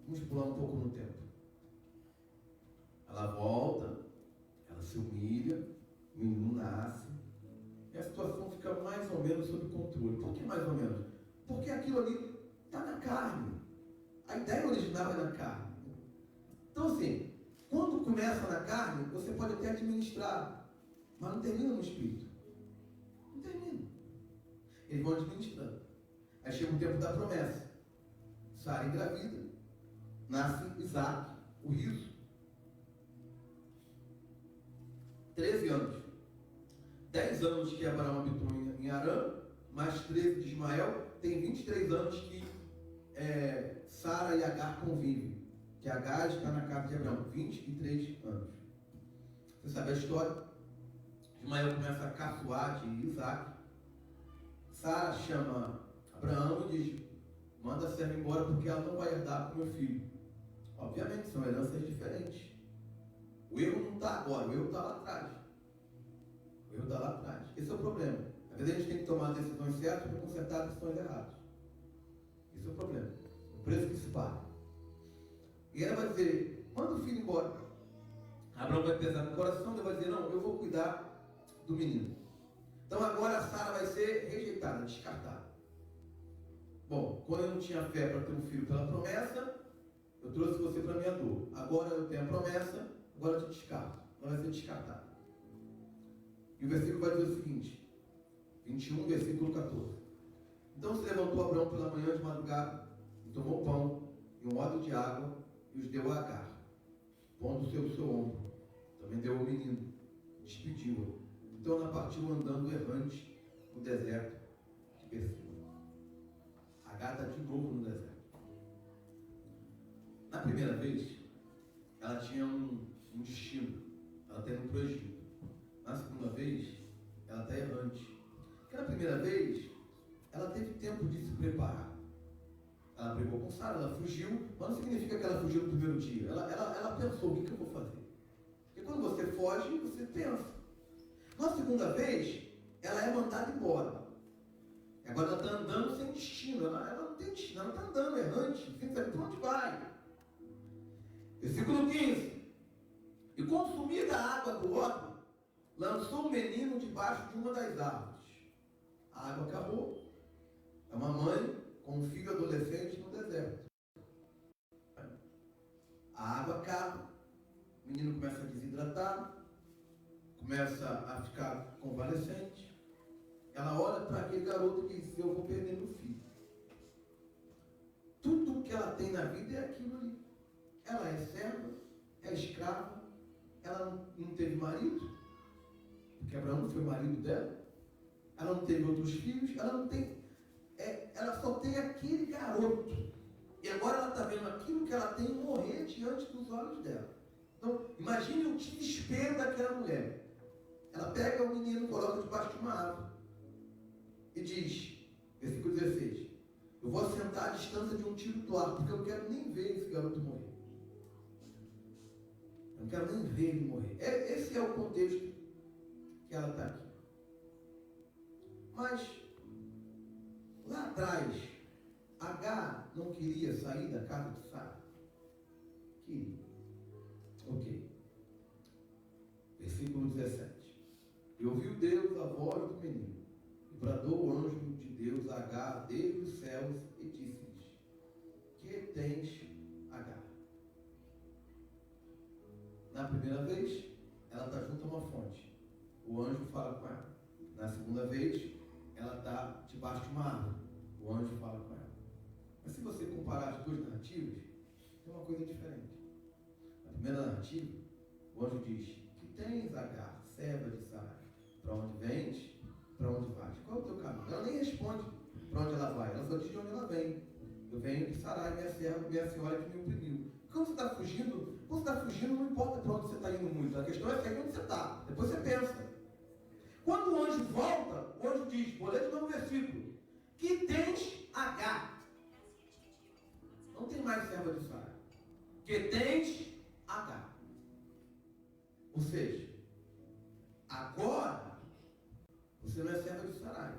Vamos pular um pouco no tempo. Ela volta, ela se humilha, o menino nasce, e a situação fica mais ou menos sob controle. Por que mais ou menos? Porque aquilo ali está na carne. A ideia original é na carne. Então assim, quando começa na carne, você pode até administrar, mas não termina no espírito. Não termina. Eles vão administrando. Aí chega o tempo da promessa. Sara engravida. Nasce Isaac, o riso. 13 anos. 10 anos que Abraão habitou em Arã, mais 13 de Ismael, tem 23 anos que Sara e Agar convivem. Que Agar está na casa de Abraão, 23 anos. Você sabe a história? Ismael começa a caçoar de Isaac. Sara chama Abraão e diz: manda a serva embora porque ela não vai herdar com meu filho. Obviamente, são heranças diferentes. O erro não está agora, o erro está lá atrás. O erro está lá atrás. Esse é o problema. Às vezes a gente tem que tomar decisões certas para consertar decisões erradas. Esse é o problema. O preço que se paga. E ela vai dizer: manda o filho embora. Abraão vai pesar no coração, ele vai dizer: não, eu vou cuidar do menino. Então agora a Sara vai ser rejeitada, descartada. Bom, quando eu não tinha fé para ter um filho pela promessa, eu trouxe você para a minha dor. Agora eu tenho a promessa, agora eu te descarto. Agora vai ser descartado. E o versículo vai dizer o seguinte, 21, versículo 14. Então se levantou Abraão pela manhã de madrugada, e tomou pão e um odre de água, e os deu a Agar, pondo o seu ombro. Também deu ao menino, despediu-o. Então ela partiu andando errante no deserto de Berseba. Agar está de novo no deserto. Na primeira vez, ela tinha um destino. Ela está indo para o Egito. Na segunda vez, ela está errante. Porque na primeira vez, ela teve tempo de se preparar. Ela brigou com Sara, ela fugiu, mas não significa que ela fugiu no primeiro dia. Ela pensou: o que eu vou fazer? Porque quando você foge, você pensa. Na segunda vez, ela é mandada embora. Agora ela está andando sem destino. Ela não tem destino, ela está andando errante, sem saber para onde vai. Versículo 15. E consumida a água do odre, lançou o menino debaixo de uma das árvores. A água acabou. É uma mãe com um filho adolescente no deserto. A água acaba. O menino começa a desidratar. Começa a ficar convalescente. Ela olha para aquele garoto e diz: eu vou perder meu filho. Tudo que ela tem na vida é aquilo ali. Ela é serva, é escrava, ela não teve marido, porque Abraão não foi marido dela. ela não teve outros filhos, ela não tem, ela só tem aquele garoto. E agora ela está vendo aquilo que ela tem morrer diante dos olhos dela. Então, imagine o desespero daquela mulher. Ela pega o menino, coloca debaixo de uma árvore e diz, versículo 16, eu vou assentar à distância de um tiro do ar, porque eu não quero nem ver esse garoto morrer. Eu não quero nem ver ele morrer. Esse é o contexto que ela está aqui. Mas, lá atrás, Agar não queria sair da casa de Sara? Queria. Ok. Versículo 17. E ouviu Deus a voz do menino, e bradou o anjo de Deus a Agar desde os céus, e disse-lhes, que tens, Agar? Na primeira vez, ela está junto a uma fonte. O anjo fala com ela. Na segunda vez, ela está debaixo de uma árvore. O anjo fala com ela. Mas se você comparar as duas narrativas, tem uma coisa diferente. Na primeira narrativa, o anjo diz, que tens, Agar, serva de Sara? Para onde vens? Para onde vais? Qual é o teu caminho? Ela nem responde para onde ela vai. Ela só diz de onde ela vem. Eu venho de Sarai, minha serva, minha senhora que me oprimiu. Quando você está fugindo, não importa para onde você está indo muito. A questão é sair onde você está. Depois você pensa. Quando o anjo volta, o anjo diz, vou ler de novo o versículo, que tens, Agar? Não tem mais serva de Sara. Que tens, Agar. Ou seja, agora, você não é serva de Sarai.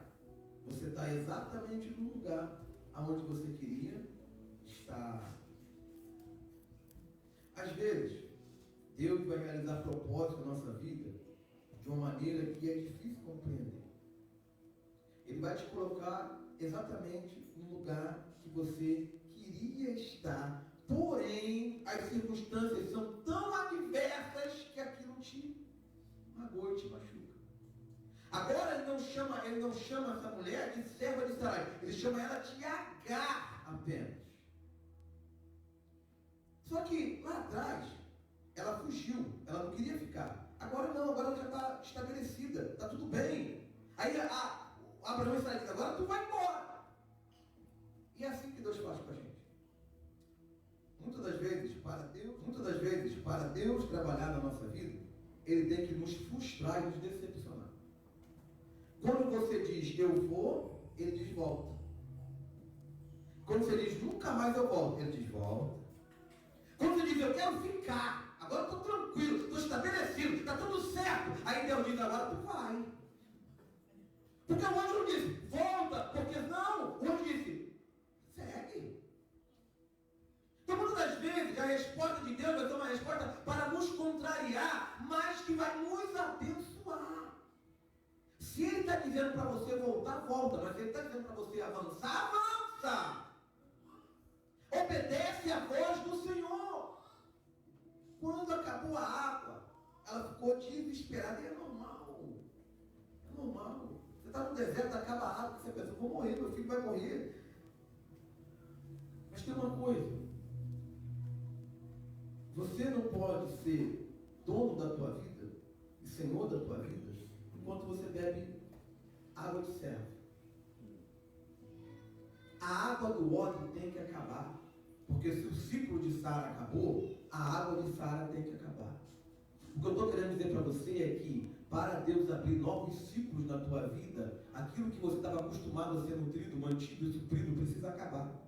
Você está exatamente no lugar aonde você queria estar. Às vezes, Deus vai realizar propósito na nossa vida de uma maneira que é difícil compreender. Ele vai te colocar exatamente no lugar que você queria estar. Porém, as circunstâncias são tão adversas que aquilo te magoa e te machuca. Agora ele não chama essa mulher de serva de Sarai. Ele chama ela de Agar apenas. Só que lá atrás, ela fugiu. Ela não queria ficar. Agora não, agora ela já está estabelecida. Está tudo bem. Aí Abraão e Sarai diz, agora tu vai embora. E é assim que Deus faz com a gente. Muitas das vezes, para Deus trabalhar na nossa vida, Ele tem que nos frustrar e nos decepcionar. Quando você diz, eu vou, Ele diz, volta. Quando você diz, nunca mais eu volto, Ele diz, volta. Quando você diz, eu quero ficar, agora eu estou tranquilo, estou estabelecido, está tudo certo, aí Deus diz, agora tu vai. Porque o anjo não disse, volta, porque não, o anjo disse, segue. Então, muitas das vezes, a resposta de Deus vai ser uma resposta para nos contrariar, mas que vai nos abençoar. Se Ele está dizendo para você voltar, volta. Mas se Ele está dizendo para você avançar, avança. Obedece a voz do Senhor. Quando acabou a água, ela ficou desesperada. E é normal. É normal. Você está no deserto, acaba a água, você pensa, vou morrer, meu filho vai morrer. Mas tem uma coisa. Você não pode ser dono da tua vida e senhor da tua vida enquanto você bebe água de servo. A água do odre tem que acabar. Porque se o ciclo de Sara acabou, a água de Sara tem que acabar. O que eu estou querendo dizer para você é que, para Deus abrir novos ciclos na tua vida, aquilo que você estava acostumado a ser nutrido, mantido e suprido, precisa acabar.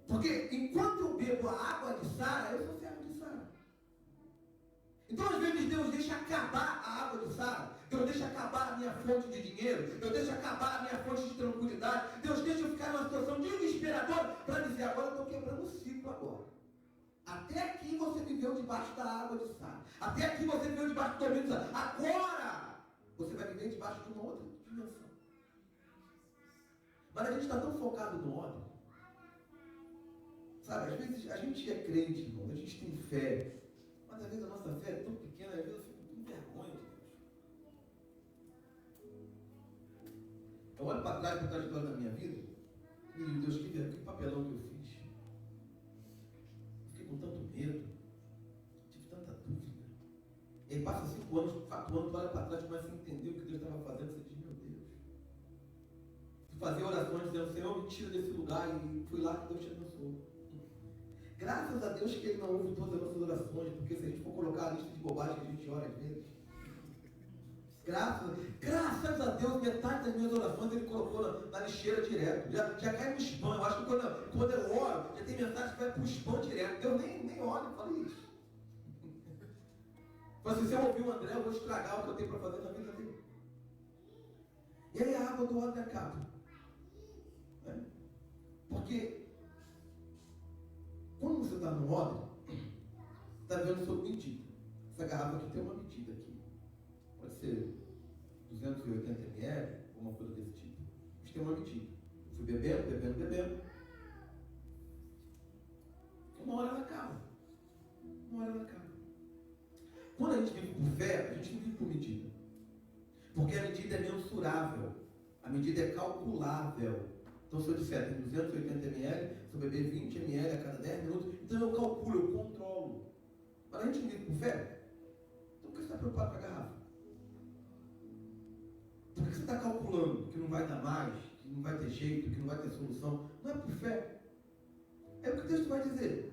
Porque enquanto eu bebo a água de Sara, eu sou servo de Sara. Então, às vezes, Deus deixa acabar a água de Sara. Deus deixa acabar a minha fonte de dinheiro. Deus deixa acabar a minha fonte de tranquilidade. Deus deixa eu ficar numa situação desesperadora para dizer, agora eu estou quebrando o ciclo agora. Até aqui você viveu debaixo da água de Sara. Até aqui você viveu debaixo do domínio de Sara. Agora, você vai viver debaixo de uma outra dimensão. Mas a gente está tão focado no ódio. Sabe, às vezes a gente é crente, irmão, a gente tem fé, mas às vezes a nossa fé é tão pequena, às vezes eu fico com vergonha de Deus. Eu olho para trás, para a trajetória da minha vida, e Deus, que papelão que eu fiz. Fiquei com tanto medo, tive tanta dúvida. E aí passa 5 anos, 4 anos, tu olha para trás e começa a fazia orações dizendo, Senhor, me tira desse lugar, e fui lá que Deus te abençoou. Graças a Deus que Ele não ouve todas as nossas orações, porque se a gente for colocar a lista de bobagem que a gente ora às vezes, graças a Deus, metade das minhas orações Ele colocou na lixeira direto. Já cai no spam. Eu acho que quando eu oro, já tem mensagem que vai para o spam direto. Eu nem olho e falo isso. Mas se eu ouvir o André, eu vou estragar o que eu tenho para fazer na vida dele. E aí a água do odre acaba. Né? Porque quando você está no odre, está vendo sobre medida. Essa garrafa aqui tem uma medida aqui. Pode ser 280 ml, alguma coisa desse tipo. Mas tem uma medida. Fui bebendo. Uma hora ela acaba. Quando a gente vive por fé, a gente não vive por medida. Porque a medida é mensurável. A medida é calculável. Então se eu disser, tem 280 ml, se eu beber 20 ml a cada 10 minutos, então eu calculo, eu controlo. Mas a gente não vive por fé. Então por que você está preocupado com a garrafa? Por que você está calculando que não vai dar mais, que não vai ter jeito, que não vai ter solução? Não é por fé. É o que o texto vai dizer.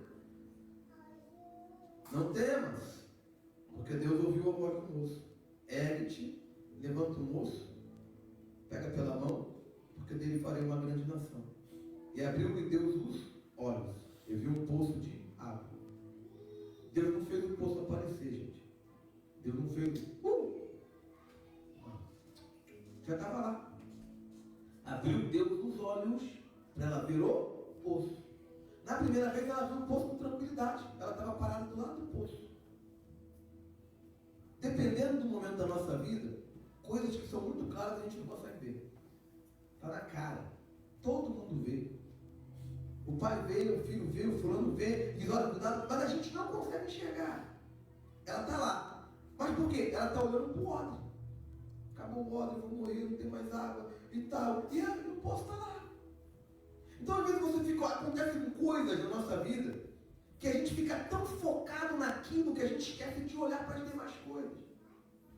Não temas, porque Deus ouviu a voz do moço. Ergue-te, levanta o moço, pega pela mão, porque dele farei uma grande nação. E abriu-lhe Deus os olhos. E viu um poço de água. Deus não fez o poço aparecer, gente. Deus não fez. Já estava lá. Abriu Deus os olhos para ela ver o poço. Na primeira vez ela viu o poço com tranquilidade. Ela estava parada do lado do poço. Dependendo do momento da nossa vida, coisas que são muito claras a gente não consegue ver. Está na cara. Todo mundo vê. O pai vê, o filho vê, o fulano vê, diz, olha, cuidado, mas a gente não consegue enxergar. Ela está lá. Mas por quê? Ela está olhando para o odre. Acabou o odre, eu vou morrer, não tem mais água e tal. E o poço está lá. Então, às vezes, acontecem coisas na nossa vida que a gente fica tão focado naquilo que a gente esquece de olhar para as demais coisas.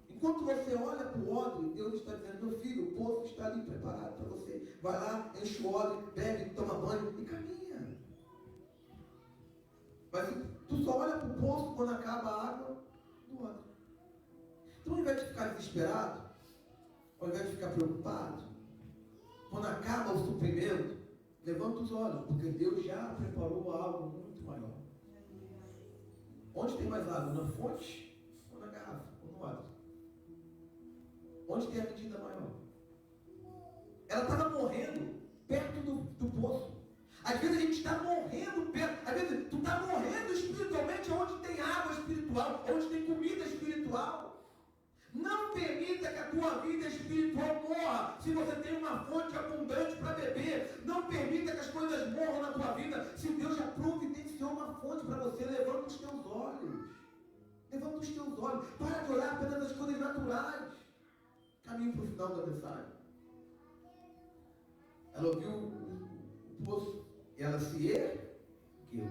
Enquanto você olha para o odre, Deus está dizendo, meu filho, o poço está ali preparado para você. Vai lá, enche o odre, bebe, toma banho e caminha. Mas tu só olha para o poço quando acaba a água do odre. Então, ao invés de ficar desesperado, ao invés de ficar preocupado, quando acaba o suprimento, levanta os olhos, porque Deus já preparou algo muito maior. Onde tem mais água? Na fonte ou na garrafa? Ou no odre? Onde tem a medida maior? Ela estava morrendo perto do poço. Às vezes a gente está morrendo perto. Às vezes tu está morrendo espiritualmente onde tem água espiritual, onde tem comida espiritual. Não permita que a tua vida espiritual morra se você tem uma fonte abundante para beber. Não permita que as coisas morram na tua vida se Deus já providenciou uma fonte para você. Levanta os teus olhos. Levanta os teus olhos. Para de olhar apenas as coisas naturais. Caminho para o final da mensagem. Ela ouviu o poço e ela se ergueu.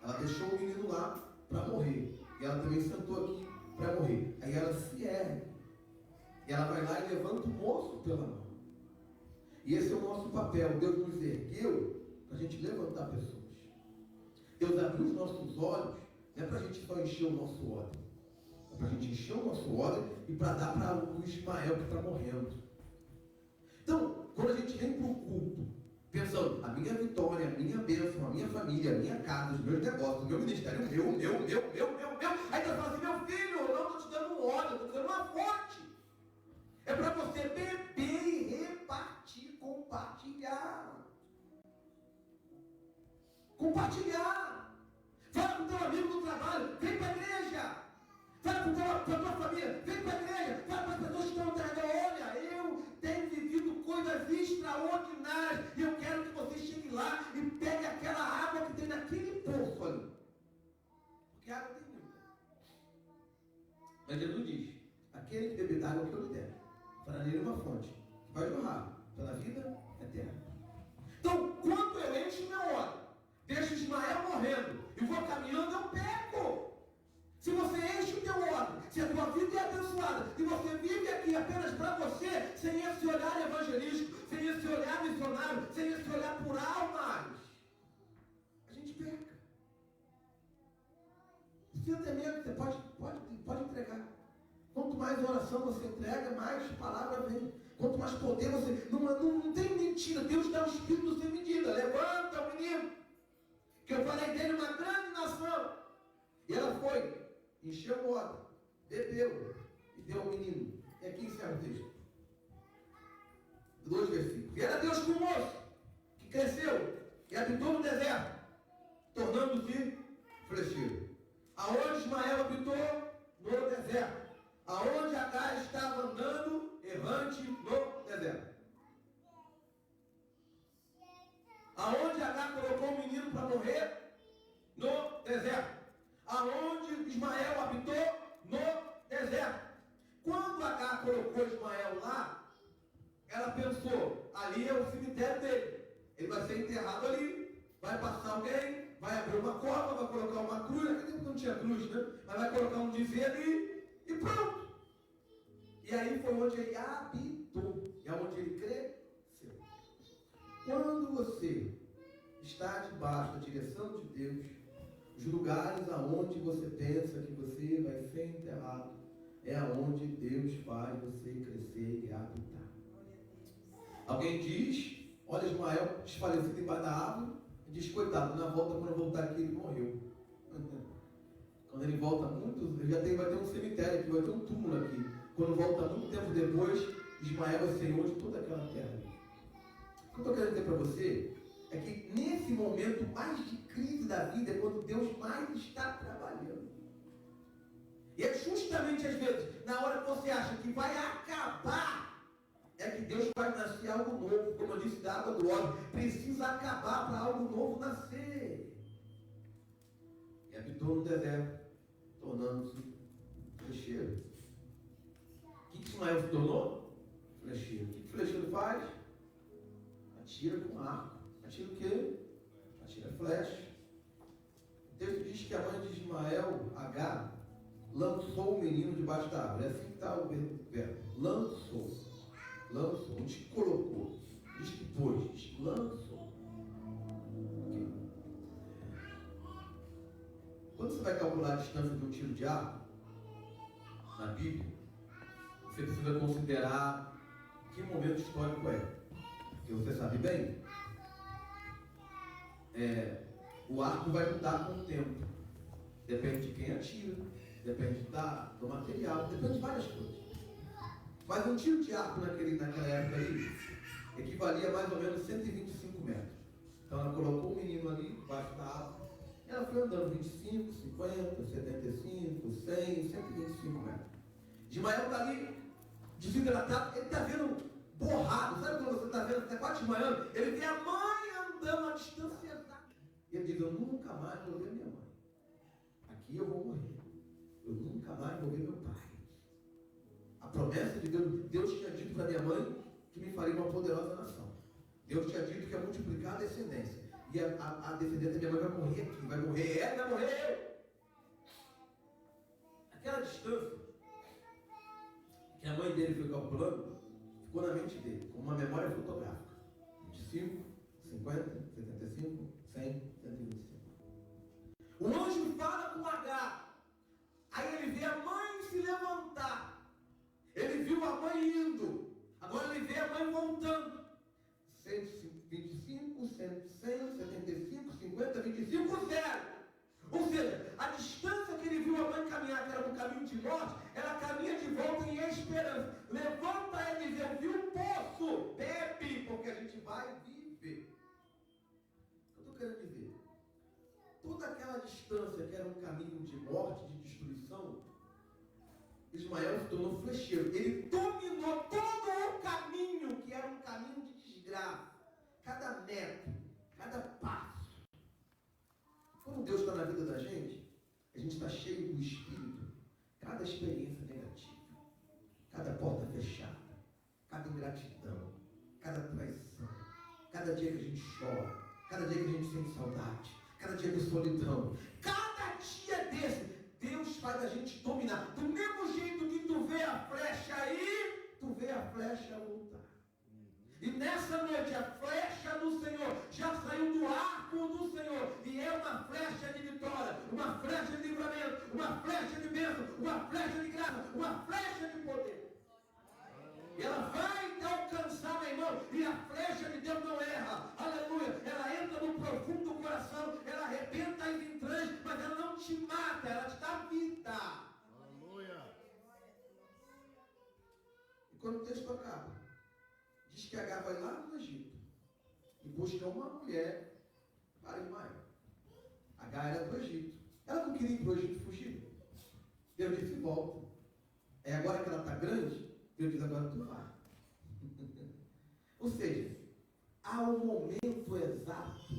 Ela deixou o menino lá para morrer. E ela também sentou aqui para morrer. Aí ela se ergue. E ela vai lá e levanta o moço pela mão. E esse é o nosso papel. Deus nos ergueu para a gente levantar pessoas. Deus abriu os nossos olhos. Não é para a gente só encher o nosso odre. É para a gente encher o nosso odre e para dar para o Ismael que está morrendo. Então, quando a gente vem para o culto, pensando, a minha vitória, a minha bênção, a minha família, a minha casa, os meus negócios, o meu ministério, meu. Aí Deus fala assim, meu filho, eu não estou te dando um óleo, eu estou te dando uma fonte. É para você beber e repartir, compartilhar. Fala com o teu amigo do trabalho, vem para a igreja. Fala com a tua família, vem para a igreja. Fala para as pessoas que estão atrás. Olha, eu tenho vivido coisas extraordinárias. E eu quero que você chegue lá e pegue aquela água que tem naquele poço ali. Porque a água tem muita. Mas Jesus diz, aquele que beber da água que eu lhe der, fará nele uma fonte, que vai jorrar pela vida eterna. Então, quando eu encho meu óleo, deixo Ismael morrendo e vou caminhando, eu peco. Se você enche o teu óleo, se a tua vida é abençoada, e você vive aqui apenas para você, sem esse olhar evangelístico, sem esse esse olhar missionário, sem esse olhar por almas, a gente peca. Se ter medo, você pode entregar. Quanto mais oração você entrega, mais palavra vem. Quanto mais poder você... Não tem mentira. Deus dá o Espírito sem medida. Levanta o menino. Que eu falei dele uma grande nação. E ela foi, encheu o odre, bebeu e deu ao menino. E aqui encerra o texto. 2 versículos. E era Deus com o moço, que cresceu e habitou no deserto, tornando-se flecheiro. Aonde Ismael habitou? No deserto. Aonde Agar estava andando errante no deserto. Aonde Agar colocou o menino para morrer? No deserto. Aonde Ismael habitou? No deserto. Quando Agar colocou Ismael lá, ela pensou, ali é o cemitério dele. Ele vai ser enterrado ali, vai passar alguém, vai abrir uma cova, vai colocar uma cruz, naquele tempo não tinha cruz, né? Mas vai colocar um dizer ali e pronto. E aí foi onde ele habitou, e aonde ele cresceu. Quando você está debaixo da direção de Deus, os lugares aonde você pensa que você vai ser enterrado, é aonde Deus faz você crescer e habitar. Alguém diz, olha Ismael desfalecido embaixo da árvore, e diz, coitado, na volta, quando eu voltar aqui, ele morreu. Quando ele volta muito, vai ter um cemitério aqui, vai ter um túmulo aqui. Quando volta muito tempo depois, Ismael é senhor de toda aquela terra. O que eu estou querendo dizer para você é que nesse momento mais de crise da vida é quando Deus mais está trabalhando. E é justamente às vezes, na hora que você acha que vai acabar, é que Deus vai nascer algo novo. Como eu disse, da água do óleo, precisa acabar para algo novo nascer. E habitou no deserto, tornando-se flecheiro. O que Ismael se tornou? Flecheiro. O que flecheiro faz? Atira com arco. Atira o quê? Atira flecha. O texto diz que a mãe de Ismael, Agar, lançou o menino debaixo da árvore. É assim que está o verbo. Lançou. Lançou. Não diz que colocou. Diz que pôs. Diz que lançou. Okay. Quando você vai calcular a distância de um tiro de arco, na Bíblia, você precisa considerar que momento histórico é. Porque você sabe bem, o arco vai mudar com o tempo. Depende de quem atira, depende do material, depende de várias coisas. Mas um tiro de arco naquela época aí equivalia a mais ou menos 125 metros. Então ela colocou o menino ali debaixo da árvore. Ela foi andando 25, 50, 75, 100, 125 metros. Ismael está ali desidratado, ele está vendo borrado. Sabe quando você está vendo, está quase desmaiando? Ele vê a mãe andando a distância exata. E ele diz, eu nunca mais vou ver minha mãe. Aqui eu vou morrer. Eu nunca mais vou ver meu pai. A promessa de Deus tinha dito para minha mãe que me faria uma poderosa nação. Deus tinha dito que ia multiplicar a descendência. E a descendência da minha mãe vai morrer aqui. Vai morrer ela, vai morrer eu. Aquela distância que a mãe dele foi calculando, ficou na mente dele, com uma memória fotográfica. 25, 50, 75, 100, 125. O anjo fala com Agar. Aí ele vê a mãe se levantar. Ele viu a mãe indo. Agora ele vê a mãe voltando. 125, 100, 75, 50, 25, 0. Ou seja, a distância que ele viu a mãe caminhar, que era no caminho de morte, ela caminha de volta em esperança. Levanta ele e diz, viu o poço, bebe, porque a gente vai viver. O que eu estou querendo dizer? Toda aquela distância que era um caminho de morte, de destruição, Ismael se tornou flecheiro. Ele dominou todo o caminho, que era um caminho de desgraça. Cada metro, cada passo. Quando Deus está na vida da gente, a gente está cheio do Espírito. Cada experiência negativa, cada porta fechada, cada ingratidão, cada traição, cada dia que a gente chora, cada dia que a gente sente saudade, cada dia de solidão, cada dia desse, Deus faz a gente dominar. Do mesmo jeito que tu vê a flecha aí, tu vê a flecha voltar. E nessa noite a flecha do Senhor já saiu do arco do Senhor. E é uma flecha de vitória, uma flecha de livramento, uma flecha de bênção, uma flecha de graça, uma flecha de poder. E ela vai te alcançar, meu irmão. E a flecha de Deus não erra. Aleluia. Ela entra no profundo do coração. Ela arrebenta as entranhas. Mas ela não te mata. Ela te dá vida. Aleluia. E quando o texto acaba, diz que Agar vai lá no Egito e busca uma mulher para Ismael. Agar era do Egito. Ela não queria ir para o Egito fugir. Deus disse: volta. É agora que ela está grande. Deus diz: agora tu vai. Ou seja, há um momento exato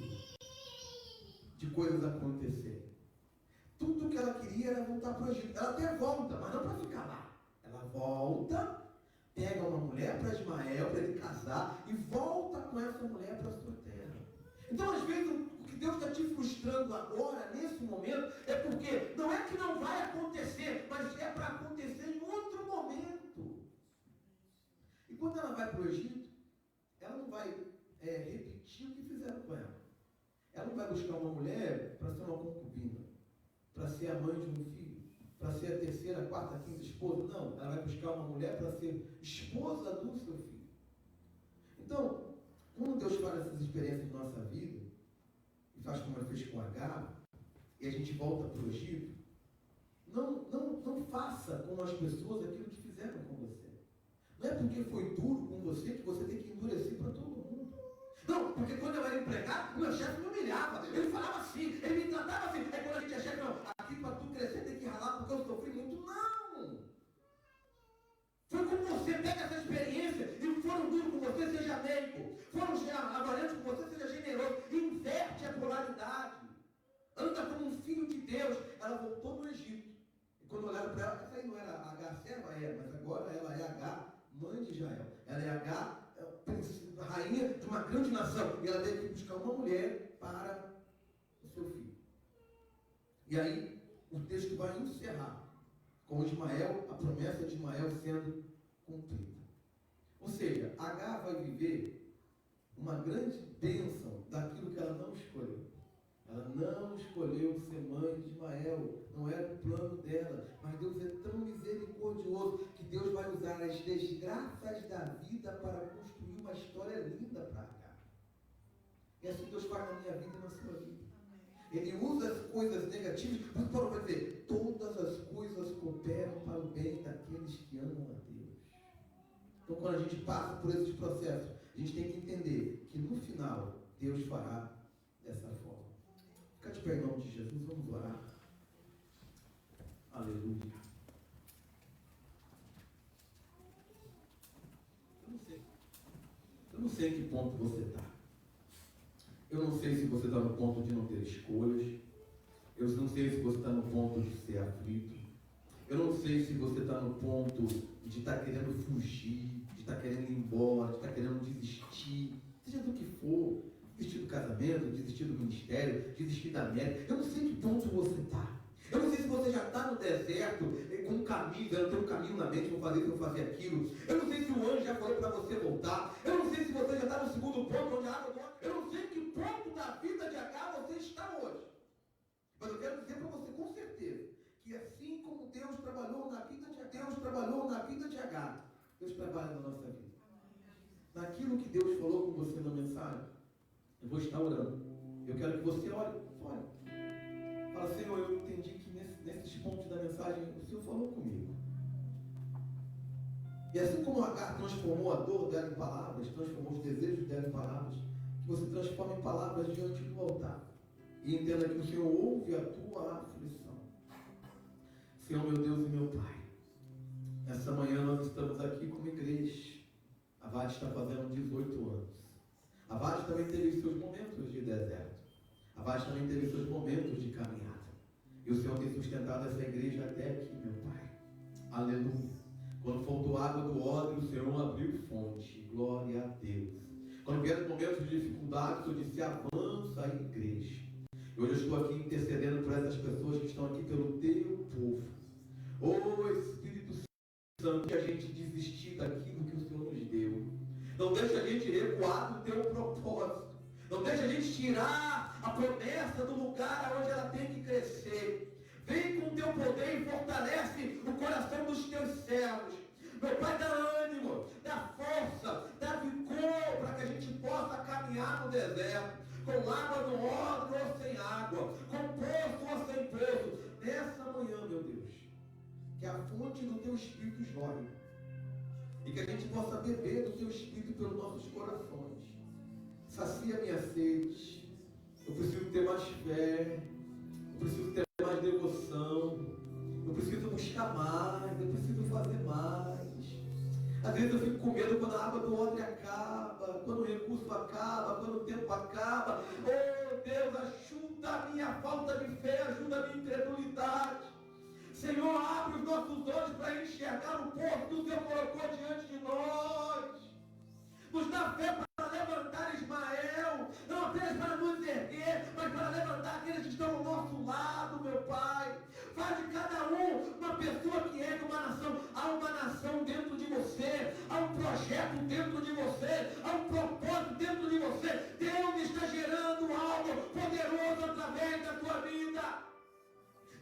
de coisas acontecerem. Tudo que ela queria era voltar para o Egito. Ela até volta, mas não para ficar lá. Ela volta, pega uma mulher para Ismael, para ele casar, e volta com essa mulher para a sua terra. Então, às vezes, o que Deus está te frustrando agora, nesse momento, é porque não é que não vai acontecer, mas é para acontecer em outro momento. E quando ela vai para o Egito, ela não vai repetir o que fizeram com ela. Ela não vai buscar uma mulher para ser uma concubina, para ser a mãe de um filho, para ser a terceira, a quarta, a quinta esposa. Não, ela vai buscar uma mulher para ser esposa do seu filho. Então, quando Deus faz essas experiências na nossa vida, e faz como ele fez com Agar, e a gente volta para o Egito, não faça com as pessoas aquilo que fizeram com você. Não é porque foi duro com você que você tem que endurecer para todo mundo. Não, porque quando eu era empregado, meu chefe me humilhava. Ele falava assim, ele me tratava assim. É quando a gente é chefe, não, aqui para tu crescer tem que ralar porque eu sofri muito. Não! Foi com você, pega essa experiência e foram duros com você, seja médico. Foram avarentos com você, seja generoso. Inverte a polaridade. Anda como um filho de Deus. Ela voltou no Egito. E quando olharam para ela, essa aí não era Agar serva, mas agora ela é Agar, mãe de Israel. Ela é Agar, rainha de uma grande nação. E ela teve que buscar uma mulher para o seu filho. E aí, o texto vai encerrar com Ismael, a promessa de Ismael sendo cumprida. Ou seja, Agar vai viver uma grande bênção daquilo que ela não escolheu. Ela não escolheu ser mãe de Ismael, não era o plano dela, mas Deus é tão misericordioso que Deus vai usar as desgraças da vida para construir uma história linda para Agar. E assim Deus faz na minha vida e na sua vida. Ele usa as coisas negativas, mas Paulo vai dizer, todas as coisas cooperam para o bem daqueles que amam a Deus. Então quando a gente passa por esses processos, a gente tem que entender que no final, Deus fará dessa forma. Fica de pé em nome de Jesus, vamos orar. Aleluia. Eu não sei em que ponto você está. Eu não sei se você está no ponto de não ter escolhas. Eu não sei se você está no ponto de ser aflito. Eu não sei se você está no ponto de estar querendo fugir, de estar querendo ir embora, de estar querendo desistir, seja do que for. Desistir do casamento, desistir do ministério, desistir da médica. Eu não sei em que ponto você está. Eu não sei se você já está no deserto, com um caminho, eu tenho um caminho na mente, vou fazer isso, vou fazer aquilo. Eu não sei se o anjo já falou para você voltar. Eu não sei se você já está no segundo ponto, onde a água volta. Eu não sei em que ponto da vida de Agar você está hoje. Mas eu quero dizer para você com certeza, que assim como Deus trabalhou na vida de Agar, Deus trabalha na nossa vida. Naquilo que Deus falou com você na mensagem, eu vou estar orando. Eu quero que você ore. Fala, Senhor, eu entendi que nesses pontos da mensagem o Senhor falou comigo. E assim como Agar transformou a dor dela em palavras, transformou os desejos dela em palavras, que você transforme em palavras diante do altar. E entenda que o Senhor ouve a tua aflição. Senhor, meu Deus e meu Pai, essa manhã nós estamos aqui como igreja. A VAD está fazendo 18 anos. A VAD também teve seus momentos de deserto. A VAD também teve seus momentos de caminhada. E o Senhor tem sustentado essa igreja até aqui, meu Pai. Aleluia. Quando faltou água do odre, o Senhor abriu fonte. Glória a Deus. Quando vieram momentos de dificuldade, eu disse, avança a igreja. E hoje eu estou aqui intercedendo por essas pessoas que estão aqui pelo teu povo. Ô Espírito Santo, que a gente desistir daquilo que o Senhor nos deu. Não deixa a gente recuar do teu propósito. Não deixa a gente tirar a promessa do lugar onde ela tem que crescer. Vem com o teu poder e fortalece o coração dos teus servos. Meu Pai, dá ânimo, dá força, dá vigor para que a gente possa caminhar no deserto, com água no odre ou sem água, com poço ou sem poço. Nessa manhã, meu Deus, que a fonte do teu Espírito jorre e que a gente possa beber do teu Espírito pelos nossos corações. Sacia minha sede. Eu preciso ter mais fé. Eu preciso ter mais devoção. Eu preciso buscar mais. Eu preciso fazer mais. Às vezes eu fico com medo quando a água do odre acaba, quando o recurso acaba, quando o tempo acaba. Oh Deus, ajuda a minha falta de fé, ajuda a minha incredulidade. Senhor, abre os nossos olhos para enxergar o poço que o Senhor colocou diante de nós. Nos dá fé para levantar Ismael, não apenas para nos erguer, mas para levantar aqueles que estão ao nosso lado, meu Pai. Faz de cada um uma pessoa que ergue uma nação. Há uma nação dentro de você, há um projeto dentro de você, há um propósito dentro de você. Deus está gerando algo poderoso através da tua vida.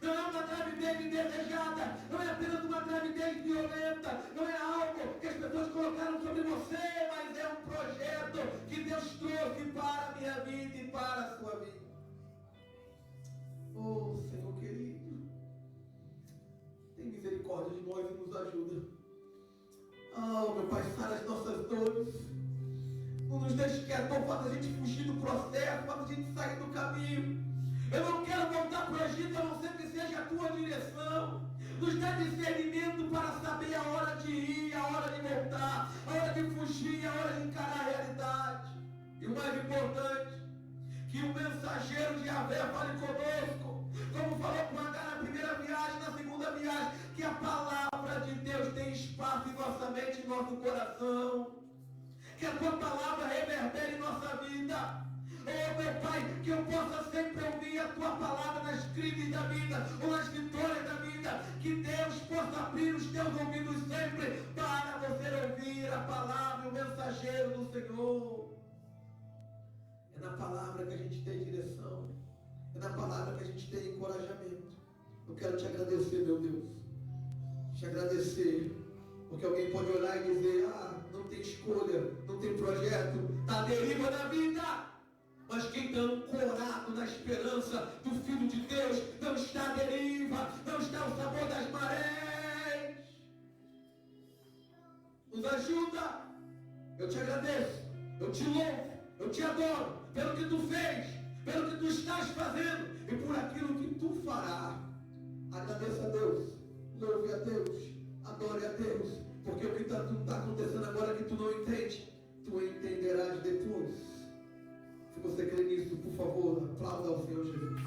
Não é uma gravidez indesejada, não é apenas uma gravidez violenta, não é algo que as pessoas colocaram sobre você, mas é um projeto que Deus trouxe para a minha vida e para a sua vida. Oh, Senhor querido, tem misericórdia de nós e nos ajuda. Oh, meu Pai, sara as nossas dores. Não nos deixe quietos, faz a gente fugir do processo, faz a gente sair do caminho. Eu não quero voltar para o Egito, a não ser que seja a tua direção. Nos dá discernimento para saber a hora de ir, a hora de voltar, a hora de fugir, a hora de encarar a realidade. E o mais importante, que o mensageiro de Yahvé fale conosco, como falou com Agar na primeira viagem, na segunda viagem, que a palavra de Deus tem espaço em nossa mente e nosso coração. Que a tua palavra reverbere em nossa vida. Oh, meu Pai, que eu possa sempre ouvir a tua palavra nas crises da vida, ou nas vitórias da vida. Que Deus possa abrir os teus ouvidos sempre para você ouvir a palavra, o mensageiro do Senhor. É na palavra que a gente tem direção. É na palavra que a gente tem encorajamento. Eu quero te agradecer, meu Deus. Te agradecer. Porque alguém pode olhar e dizer, não tem escolha, não tem projeto, está à deriva da vida. Mas quem está ancorado na esperança do Filho de Deus não está à deriva, não está ao sabor das marés. Nos ajuda. Eu te agradeço, eu te louvo, eu te adoro pelo que tu fez, pelo que tu estás fazendo e por aquilo que tu farás. Agradeça a Deus, louve a Deus, adore a Deus, porque o que está acontecendo agora que tu não entende, tu entenderás depois. Se você crê nisso, por favor, aplauda ao Senhor Jesus.